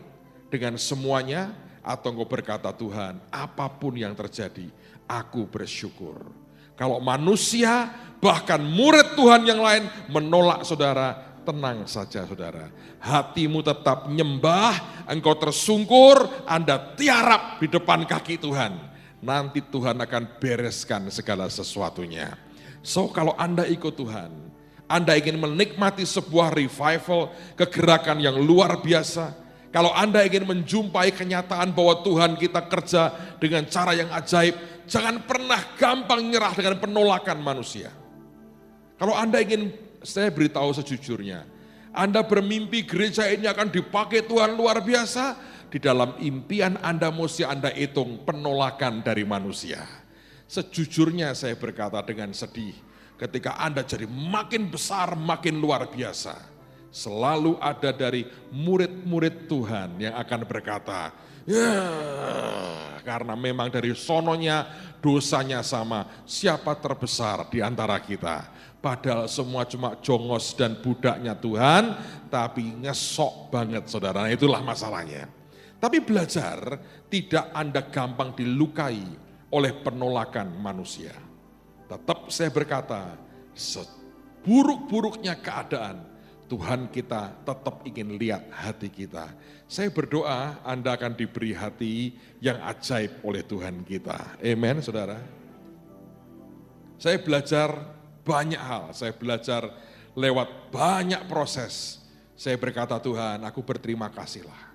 Speaker 1: dengan semuanya, atau engkau berkata Tuhan, apapun yang terjadi, aku bersyukur. Kalau manusia, bahkan murid Tuhan yang lain menolak saudara, tenang saja saudara. Hatimu tetap nyembah, engkau tersungkur, Anda tiarap di depan kaki Tuhan. Nanti Tuhan akan bereskan segala sesuatunya. So kalau Anda ikut Tuhan, Anda ingin menikmati sebuah revival, kegerakan yang luar biasa. Kalau Anda ingin menjumpai kenyataan bahwa Tuhan kita kerja dengan cara yang ajaib, jangan pernah gampang nyerah dengan penolakan manusia. Kalau Anda ingin, saya beritahu sejujurnya, Anda bermimpi gereja ini akan dipakai Tuhan luar biasa, di dalam impian Anda mesti Anda hitung penolakan dari manusia. Sejujurnya saya berkata dengan sedih, ketika Anda jadi makin besar, makin luar biasa, selalu ada dari murid-murid Tuhan yang akan berkata, ya karena memang dari sononya dosanya sama, siapa terbesar di antara kita? Padahal semua cuma jongos dan budaknya Tuhan, tapi ngesok banget saudara, nah, itulah masalahnya. Tapi belajar, tidak Anda gampang dilukai oleh penolakan manusia. Tetap saya berkata, seburuk-buruknya keadaan, Tuhan kita tetap ingin lihat hati kita. Saya berdoa Anda akan diberi hati yang ajaib oleh Tuhan kita. Amen, saudara. Saya belajar banyak hal, saya belajar lewat banyak proses. Saya berkata Tuhan, aku berterima kasihlah.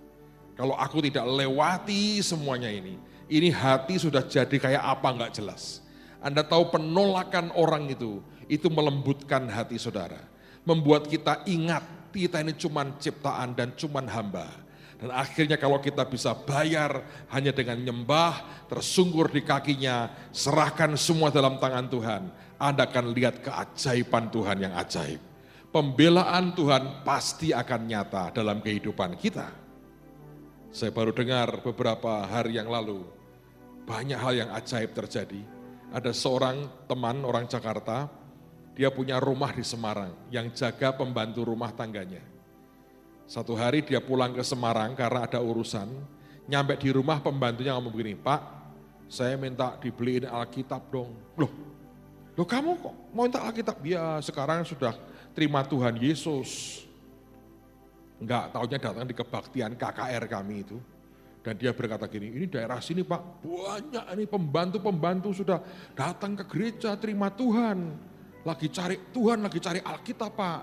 Speaker 1: Kalau aku tidak lewati semuanya ini hati sudah jadi kayak apa enggak jelas. Anda tahu penolakan orang itu melembutkan hati saudara. Membuat kita ingat kita ini cuman ciptaan dan cuman hamba. Dan akhirnya kalau kita bisa bayar hanya dengan nyembah, tersungkur di kakinya, serahkan semua dalam tangan Tuhan, Anda akan lihat keajaiban Tuhan yang ajaib. pembelaan Tuhan pasti akan nyata dalam kehidupan kita. Saya baru dengar beberapa hari yang lalu, banyak hal yang ajaib terjadi. Ada seorang teman orang Jakarta, dia punya rumah di Semarang yang jaga pembantu rumah tangganya. Satu hari dia pulang ke Semarang karena ada urusan, nyampe di rumah pembantunya ngomong begini, "Pak, saya minta dibeliin Alkitab dong." Loh kamu kok mau minta Alkitab? Ya sekarang sudah terima Tuhan Yesus. Enggak, taunya datang di kebaktian KKR kami itu. Dan dia berkata gini, "Ini daerah sini Pak, banyak ini pembantu-pembantu sudah datang ke gereja terima Tuhan. Lagi cari Tuhan, lagi cari Alkitab Pak.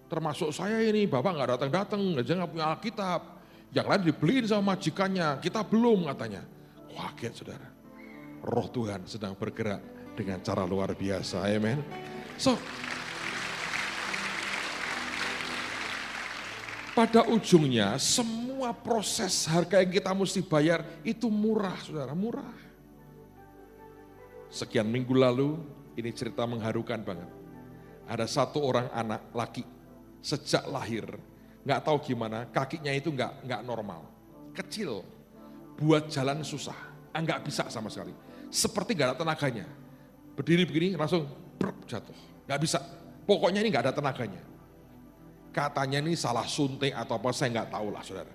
Speaker 1: Termasuk saya ini, Bapak nggak datang-datang, aja nggak punya Alkitab. Yang lain dibeliin sama majikannya, kita belum," katanya. Kaget saudara. Roh Tuhan sedang bergerak dengan cara luar biasa, amen. So, pada ujungnya semua proses harga yang kita mesti bayar itu murah saudara, murah. Sekian minggu lalu ini cerita mengharukan banget. Ada satu orang anak laki sejak lahir, nggak tahu gimana kakinya itu nggak normal, kecil, buat jalan susah, nggak bisa sama sekali, seperti nggak ada tenaganya. Berdiri begini langsung jatuh, nggak bisa. Pokoknya ini nggak ada tenaganya. Katanya ini salah suntik atau apa, saya nggak tahu lah saudara.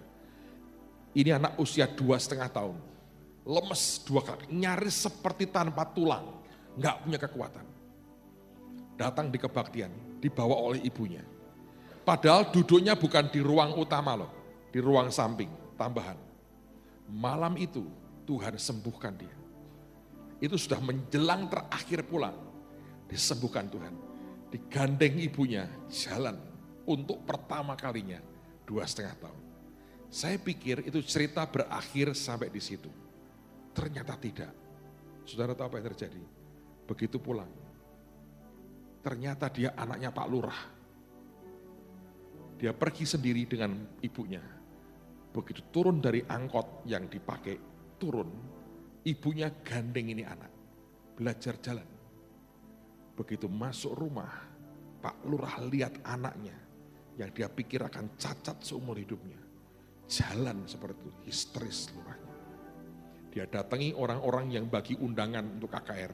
Speaker 1: Ini anak usia 2,5 tahun, lemes 2 kaki, nyaris seperti tanpa tulang, nggak punya kekuatan. Datang di kebaktian, dibawa oleh ibunya. Padahal duduknya bukan di ruang utama loh, di ruang samping, tambahan. Malam itu Tuhan sembuhkan dia. Itu sudah menjelang terakhir pulang, disembuhkan Tuhan. Digandeng ibunya, jalan. Untuk pertama kalinya 2,5 tahun. Saya pikir itu cerita berakhir sampai di situ. Ternyata tidak. Saudara tahu apa yang terjadi? Begitu pulang, ternyata dia anaknya Pak Lurah. Dia pergi sendiri dengan ibunya. Begitu turun dari angkot yang dipakai, turun, ibunya gandeng ini anak, belajar jalan. Begitu masuk rumah, Pak Lurah lihat anaknya, yang dia pikir akan cacat seumur hidupnya. Jalan seperti itu, histeris lurahnya. Dia datangi orang-orang yang bagi undangan untuk KKR.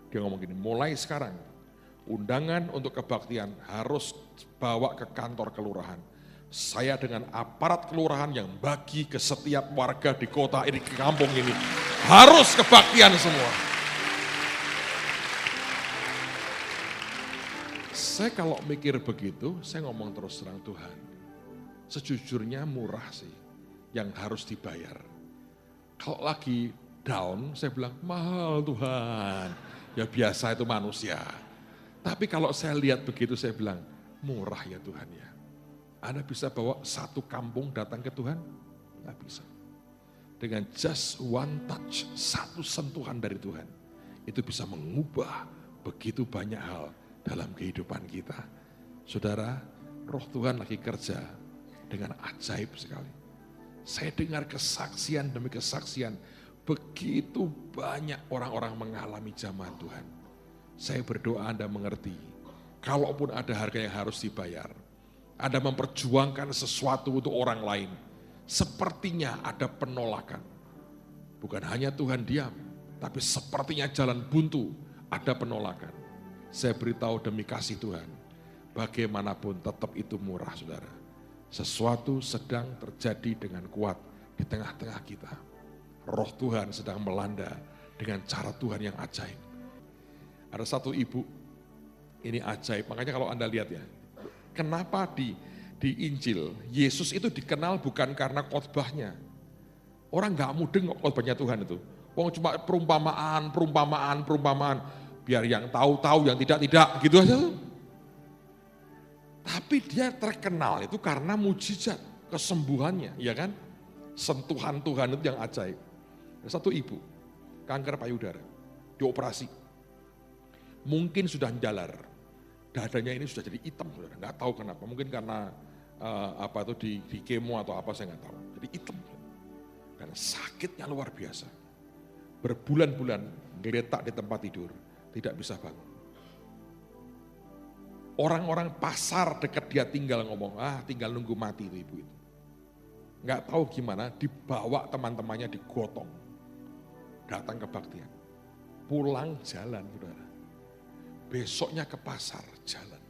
Speaker 1: Dia ngomong gini, mulai sekarang undangan untuk kebaktian harus bawa ke kantor kelurahan. Saya dengan aparat kelurahan yang bagi ke setiap warga di kota ini, ke kampung ini. Harus kebaktian semua. Saya kalau mikir begitu, saya ngomong terus terang, Tuhan, sejujurnya murah sih yang harus dibayar. Kalau lagi down, saya bilang, mahal Tuhan. Ya biasa itu manusia. Tapi kalau saya lihat begitu, saya bilang, murah ya Tuhan ya. Anda bisa bawa satu kampung datang ke Tuhan? Nggak bisa. Dengan just one touch, satu sentuhan dari Tuhan, itu bisa mengubah begitu banyak hal dalam kehidupan kita. Saudara, Roh Tuhan lagi kerja dengan ajaib sekali. Saya dengar kesaksian demi kesaksian, begitu banyak orang-orang mengalami jamahan Tuhan. Saya berdoa Anda mengerti, kalaupun ada harga yang harus dibayar, Anda memperjuangkan sesuatu untuk orang lain, sepertinya ada penolakan. Bukan hanya Tuhan diam, tapi sepertinya jalan buntu, ada penolakan. Saya beritahu demi kasih Tuhan, bagaimanapun tetap itu murah saudara. Sesuatu sedang terjadi dengan kuat di tengah-tengah kita. Roh Tuhan sedang melanda dengan cara Tuhan yang ajaib. Ada satu ibu, ini ajaib, makanya kalau Anda lihat ya, kenapa di Injil, Yesus itu dikenal bukan karena khotbahnya. Orang gak mudeng khotbahnya Tuhan itu. Wong cuma perumpamaan. Biar yang tahu-tahu, yang tidak-tidak gitu aja. Tapi dia terkenal itu karena mujizat, kesembuhannya, ya kan? Sentuhan Tuhan itu yang ajaib. Ada satu ibu, kanker payudara, dioperasi. Mungkin sudah jalar, dadanya ini sudah jadi hitam, saudara. Nggak tahu kenapa, mungkin karena di kemo atau apa saya nggak tahu. Jadi hitam. Dan sakitnya luar biasa. Berbulan-bulan geletak di tempat tidur, tidak bisa bangun. Orang-orang pasar dekat dia tinggal ngomong, tinggal nunggu mati itu ibu itu. Nggak tahu gimana, dibawa teman-temannya digotong. Datang kebaktian. Pulang jalan, saudara. Besoknya ke pasar, jalan.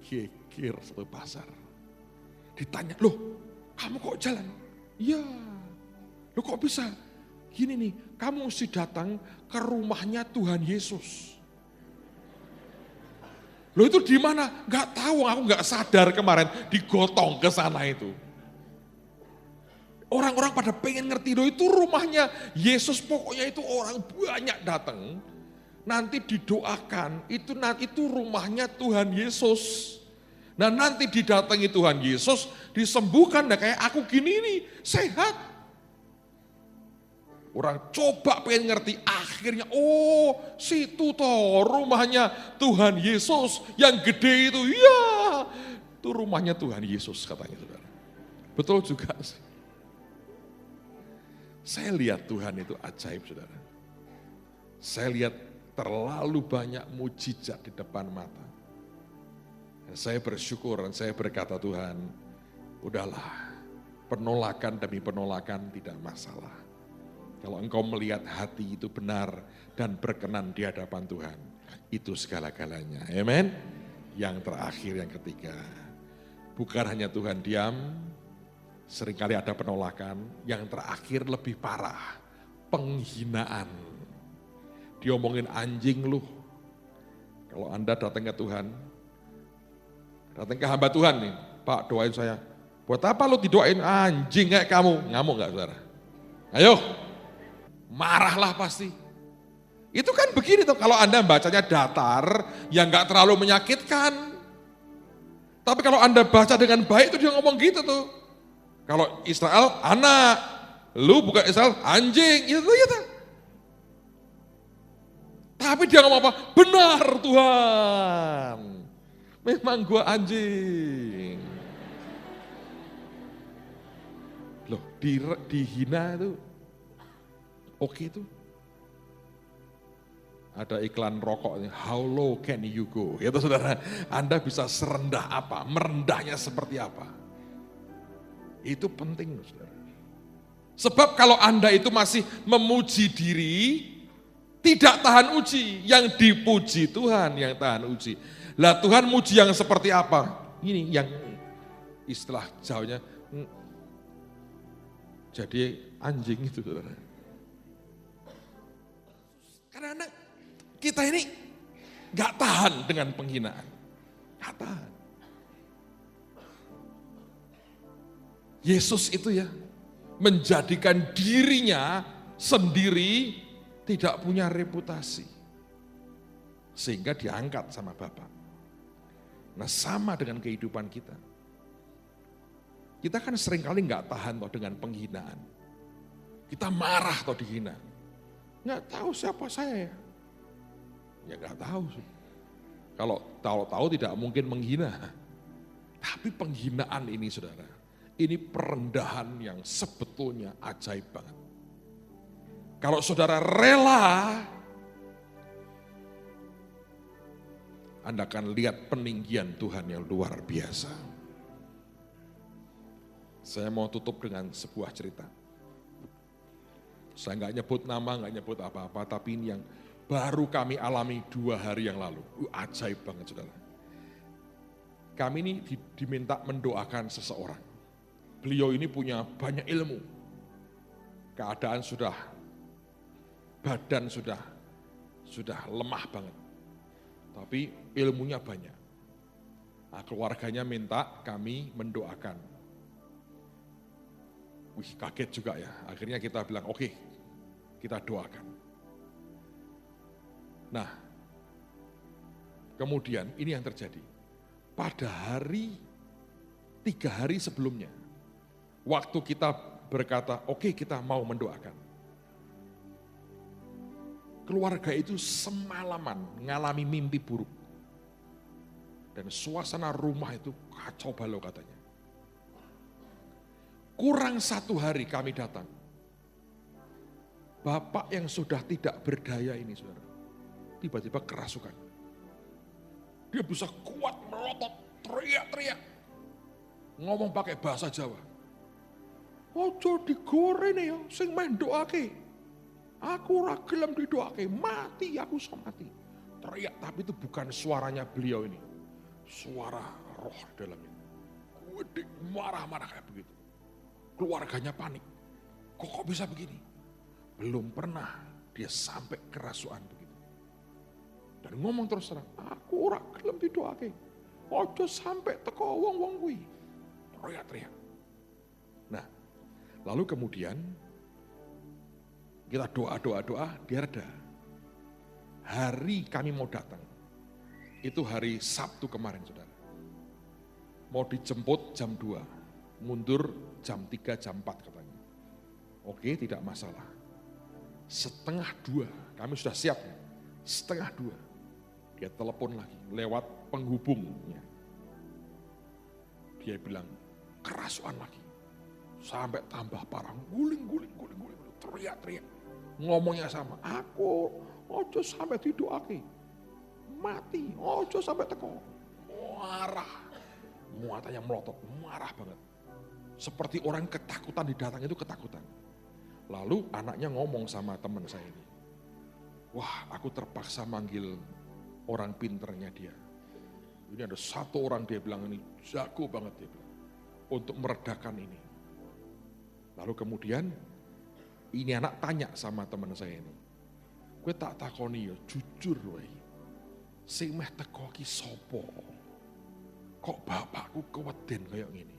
Speaker 1: Geger satu pasar. Ditanya, loh kamu kok jalan? Iya. Loh kok bisa? Gini nih, kamu mesti datang ke rumahnya Tuhan Yesus. Loh itu di mana? Gak tahu, aku gak sadar kemarin digotong ke sana itu. Orang-orang pada pengen ngerti, loh itu rumahnya Yesus, pokoknya itu orang banyak datang. Nanti didoakan, itu rumahnya Tuhan Yesus. Nah nanti didatangi Tuhan Yesus, disembuhkan, nah kayak aku gini nih, sehat. Orang coba pengen ngerti, akhirnya situ toh rumahnya Tuhan Yesus yang gede itu. Iya, itu rumahnya Tuhan Yesus katanya saudara. Betul juga sih. Saya lihat Tuhan itu ajaib saudara. Saya lihat terlalu banyak mujizat di depan mata. Dan saya bersyukur dan saya berkata Tuhan, udahlah penolakan demi penolakan tidak masalah. Kalau engkau melihat hati itu benar dan berkenan di hadapan Tuhan, itu segala-galanya. Amen. Yang terakhir, yang ketiga, bukan hanya Tuhan diam, seringkali ada penolakan. Yang terakhir lebih parah, penghinaan. Diomongin anjing lu. Kalau Anda datang ke Tuhan, datang ke hamba Tuhan nih, Pak doain saya. Buat apa lu didoain anjing kayak kamu? Ngamuk gak saudara? Ayo. Marahlah pasti. Itu kan begini tuh, kalau Anda bacanya datar, yang gak terlalu menyakitkan. Tapi kalau Anda baca dengan baik, itu dia ngomong gitu tuh. Kalau Israel, anak. Lu bukan Israel, anjing. Itu gitu. Tapi dia ngomong apa? Benar Tuhan. Memang gua anjing. Loh, dihina itu. Oke itu. Ada iklan rokok, how low can you go? Ya saudara, Anda bisa serendah apa? Merendahnya seperti apa? Itu penting saudara. Sebab kalau Anda itu masih memuji diri, tidak tahan uji. Yang dipuji Tuhan yang tahan uji. Lah Tuhan muji yang seperti apa? Ini yang istilah jauhnya, jadi anjing itu saudara. Karena kita ini gak tahan dengan penghinaan. Gak tahan. Yesus itu ya menjadikan dirinya sendiri tidak punya reputasi. Sehingga diangkat sama Bapa. Nah sama dengan kehidupan kita. Kita kan seringkali gak tahan toh dengan penghinaan. Kita marah toh dihina. Nggak tahu siapa saya ya. Ya nggak tahu. Kalau tahu tidak mungkin menghina. Tapi penghinaan ini saudara, ini perendahan yang sebetulnya ajaib banget. Kalau saudara rela, Anda akan lihat peninggian Tuhan yang luar biasa. Saya mau tutup dengan sebuah cerita. Saya nggak nyebut nama, nggak nyebut apa-apa, tapi ini yang baru kami alami 2 hari yang lalu. Ajaib banget saudara. Kami ini diminta mendoakan seseorang. Beliau ini punya banyak ilmu. Keadaan badan sudah lemah banget. Tapi ilmunya banyak. Nah, keluarganya minta kami mendoakan. Wih kaget juga ya, akhirnya kita bilang oke, kita doakan. Nah, kemudian ini yang terjadi. Pada 3 hari sebelumnya, waktu kita berkata oke kita mau mendoakan. Keluarga itu semalaman mengalami mimpi buruk. Dan suasana rumah itu kacau balau katanya. Kurang 1 hari kami datang. Bapak yang sudah tidak berdaya ini saudara, tiba-tiba kerasukan. Dia bisa kuat melotot, teriak-teriak. Ngomong pakai bahasa Jawa. Ojo digoreng ya, sing main doake. Aku ora gelem didoake, mati aku iso mati. Teriak, tapi itu bukan suaranya beliau ini. Suara roh dalamnya. Gede, marah-marah kayak begitu. Keluarganya panik. Kok bisa begini? Belum pernah dia sampai kerasukan begitu. Dan ngomong terus terang, aku ora gelem didoake. Ojo sampai teko wong-wong kuwi. Teriak-teriak. Nah, lalu kemudian kita doa, dia reda. Hari kami mau datang, itu hari Sabtu kemarin saudara. Mau dijemput jam 2, mundur jam 3, jam 4 katanya. Oke, tidak masalah. 1:30, kami sudah siap. 1:30, dia telepon lagi lewat penghubungnya. Dia bilang, kerasukan lagi. Sampai tambah parah, guling, teriak-teriak. Ngomongnya sama, aku ojo sampai didoake. Mati, ojo sampai teko. Marah. Muatannya melotot, marah banget. Seperti orang ketakutan didatang itu ketakutan. Lalu anaknya ngomong sama teman saya ini. Wah, aku terpaksa manggil orang pinternya dia. Ini ada satu orang dia bilang ini jago banget dia bilang. Untuk meredakan ini. Lalu kemudian ini anak tanya sama teman saya ini. Gue tak takoni ya, jujur woy. Sing meh teko ki sapa? Kok bapakku keweden kayak gini?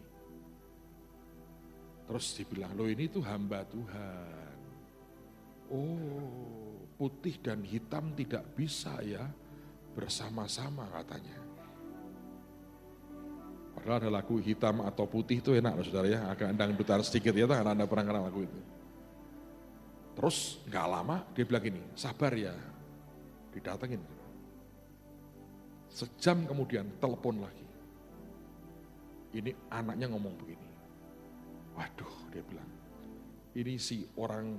Speaker 1: Terus dibilang, loh ini tuh hamba Tuhan. Oh, putih dan hitam tidak bisa ya bersama-sama katanya. Padahal ada lagu hitam atau putih itu enak loh saudara ya, agak dangdutan sedikit ya, Anda pernah kenal lagu itu. Terus gak lama dia bilang gini, sabar ya, didatengin. Sejam kemudian telepon lagi. Ini anaknya ngomong begini. Waduh, dia bilang, ini si orang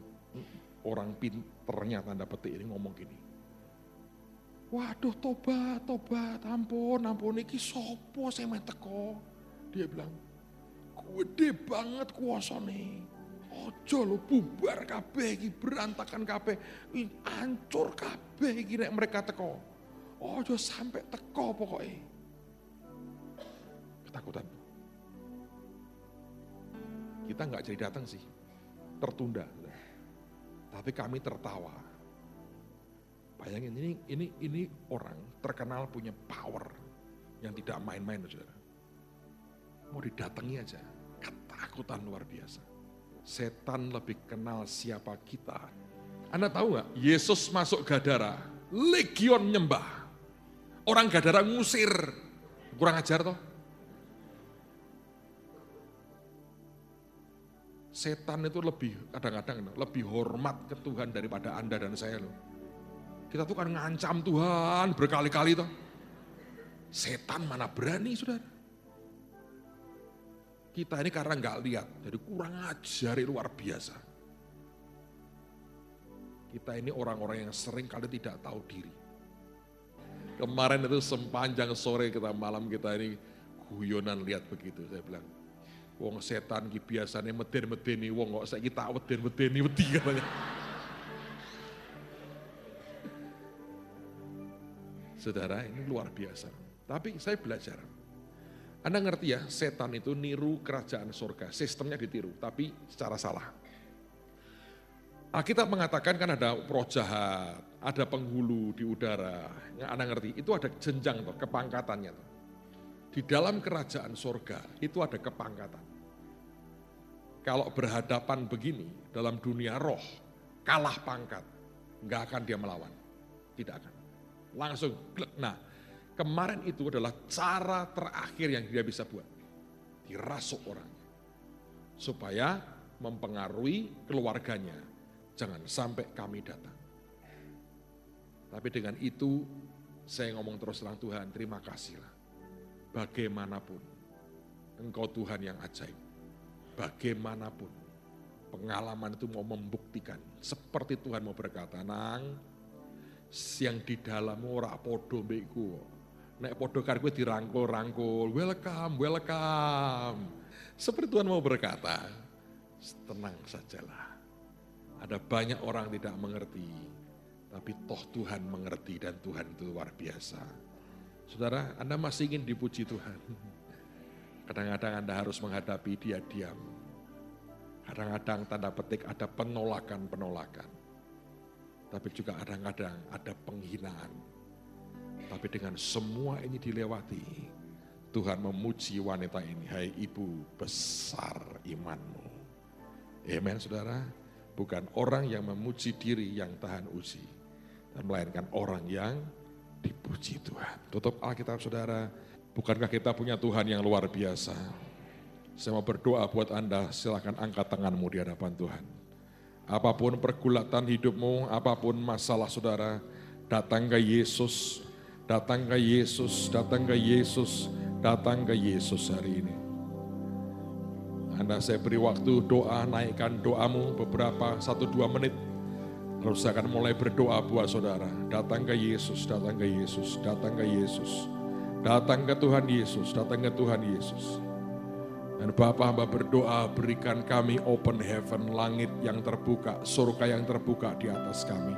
Speaker 1: pinternya tanda petik ini ngomong gini. Waduh, tobat, ampun, iki sopo saya main teko. Dia bilang, gede banget kuasane. Ojo lo bubar kabeh iki, berantakan kabeh, hancur kabeh iki nek mereka teko. Ojo sampai teko pokoknya. Ketakutan. Kita nggak jadi datang sih, tertunda. Tapi kami tertawa. Bayangin ini orang terkenal punya power yang tidak main-main, saudara. Mau didatangi aja, ketakutan luar biasa. Setan lebih kenal siapa kita. Anda tahu nggak? Yesus masuk Gadara, legion nyembah. Orang Gadara ngusir, kurang ajar toh. Setan itu lebih kadang-kadang lebih hormat ke Tuhan daripada Anda dan saya loh. Kita tuh kan ngancam Tuhan berkali-kali toh. Setan mana berani saudara. Kita ini karena nggak lihat, jadi kurang ajari luar biasa. Kita ini orang-orang yang sering kali tidak tahu diri. Kemarin itu sepanjang sore kita malam kita ini guyonan lihat begitu, saya bilang. Wong setan ki biasane meden-medeni wong kok saiki tak weden-medeni wedi katanya. Saudara, ini luar biasa. Tapi saya belajar. Anda ngerti ya, setan itu niru kerajaan surga. Sistemnya ditiru, tapi secara salah. Alkitab mengatakan kan ada roh jahat, ada penghulu di udara. Yang Anda ngerti, itu ada jenjang tuh, kepangkatannya tuh. Di dalam kerajaan surga itu ada kepangkatan. Kalau berhadapan begini dalam dunia roh, kalah pangkat, nggak akan dia melawan. Tidak akan. Langsung, nah kemarin itu adalah cara terakhir yang dia bisa buat. Dirasuk orangnya. Supaya mempengaruhi keluarganya. Jangan sampai kami datang. Tapi dengan itu saya ngomong terus terang, Tuhan terima kasihlah. Bagaimanapun Engkau Tuhan yang ajaib. Bagaimanapun pengalaman itu mau membuktikan. Seperti Tuhan mau berkata, nang yang di dalam ora podo mbekku. Nek podo karo kowe dirangkul-rangkul, welcome. Seperti Tuhan mau berkata, tenang sajalah. Ada banyak orang tidak mengerti, tapi toh Tuhan mengerti dan Tuhan itu luar biasa. Saudara, Anda masih ingin dipuji Tuhan. Kadang-kadang Anda harus menghadapi dia diam. Kadang-kadang tanda petik ada penolakan. Tapi juga kadang-kadang ada penghinaan. Tapi dengan semua ini dilewati, Tuhan memuji wanita ini. Hai ibu, besar imanmu. Amen saudara. Bukan orang yang memuji diri yang tahan uji. Dan melainkan orang yang dipuji Tuhan. Tutup Alkitab saudara. Bukankah kita punya Tuhan yang luar biasa? Saya mau berdoa buat Anda, silakan angkat tanganmu di hadapan Tuhan. Apapun pergulatan hidupmu, apapun masalah saudara, datang ke Yesus. Datang ke Yesus, datang ke Yesus, datang ke Yesus hari ini. Anda saya beri waktu doa, naikkan doamu beberapa 1-2 menit. Lalu saya akan mulai berdoa buat saudara. Datang ke Yesus, datang ke Yesus, datang ke Yesus. Datang ke Tuhan Yesus, datang ke Tuhan Yesus. Dan Bapa, hamba berdoa, berikan kami open heaven, langit yang terbuka, surga yang terbuka di atas kami.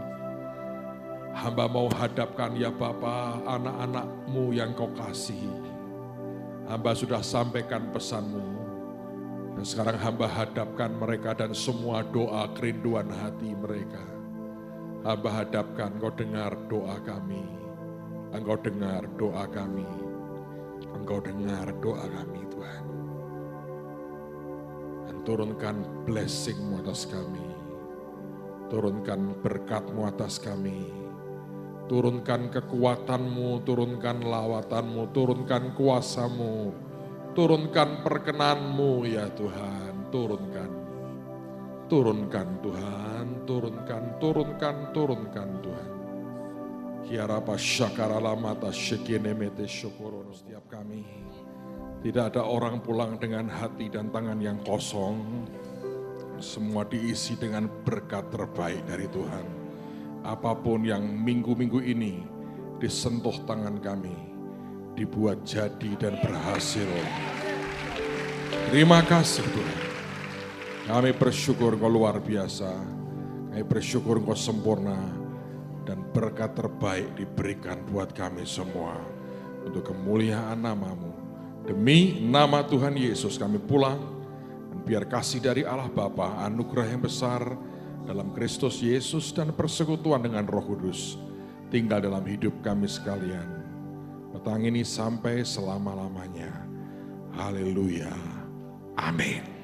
Speaker 1: Hamba mau hadapkan ya Bapa, anak-anak-Mu yang Kau kasihi. Hamba sudah sampaikan pesan-Mu. Dan sekarang hamba hadapkan mereka dan semua doa kerinduan hati mereka. Hamba hadapkan, Engkau dengar doa kami. Engkau dengar doa kami. Engkau dengar doa kami Tuhan. Dan turunkan blessing-Mu atas kami. Turunkan berkat-Mu atas kami. Turunkan kekuatan-Mu, turunkan lawatan-Mu, turunkan kuasa-Mu, turunkan perkenan-Mu ya Tuhan, turunkan. Turunkan Tuhan, turunkan Tuhan. Kiarapa syakaralamata syekinemete syukuro setiap kami. Tidak ada orang pulang dengan hati dan tangan yang kosong. Semua diisi dengan berkat terbaik dari Tuhan. Apapun yang minggu-minggu ini disentuh tangan kami, dibuat jadi dan berhasil. Terima kasih Tuhan. Kami bersyukur Engkau luar biasa. Kami bersyukur Engkau sempurna. Dan berkat terbaik diberikan buat kami semua. Untuk kemuliaan nama-Mu. Demi nama Tuhan Yesus kami pulang. Dan biar kasih dari Allah Bapa, anugerah yang besar dalam Kristus Yesus dan persekutuan dengan Roh Kudus tinggal dalam hidup kami sekalian. Petang ini sampai selama-lamanya. Haleluya. Amin.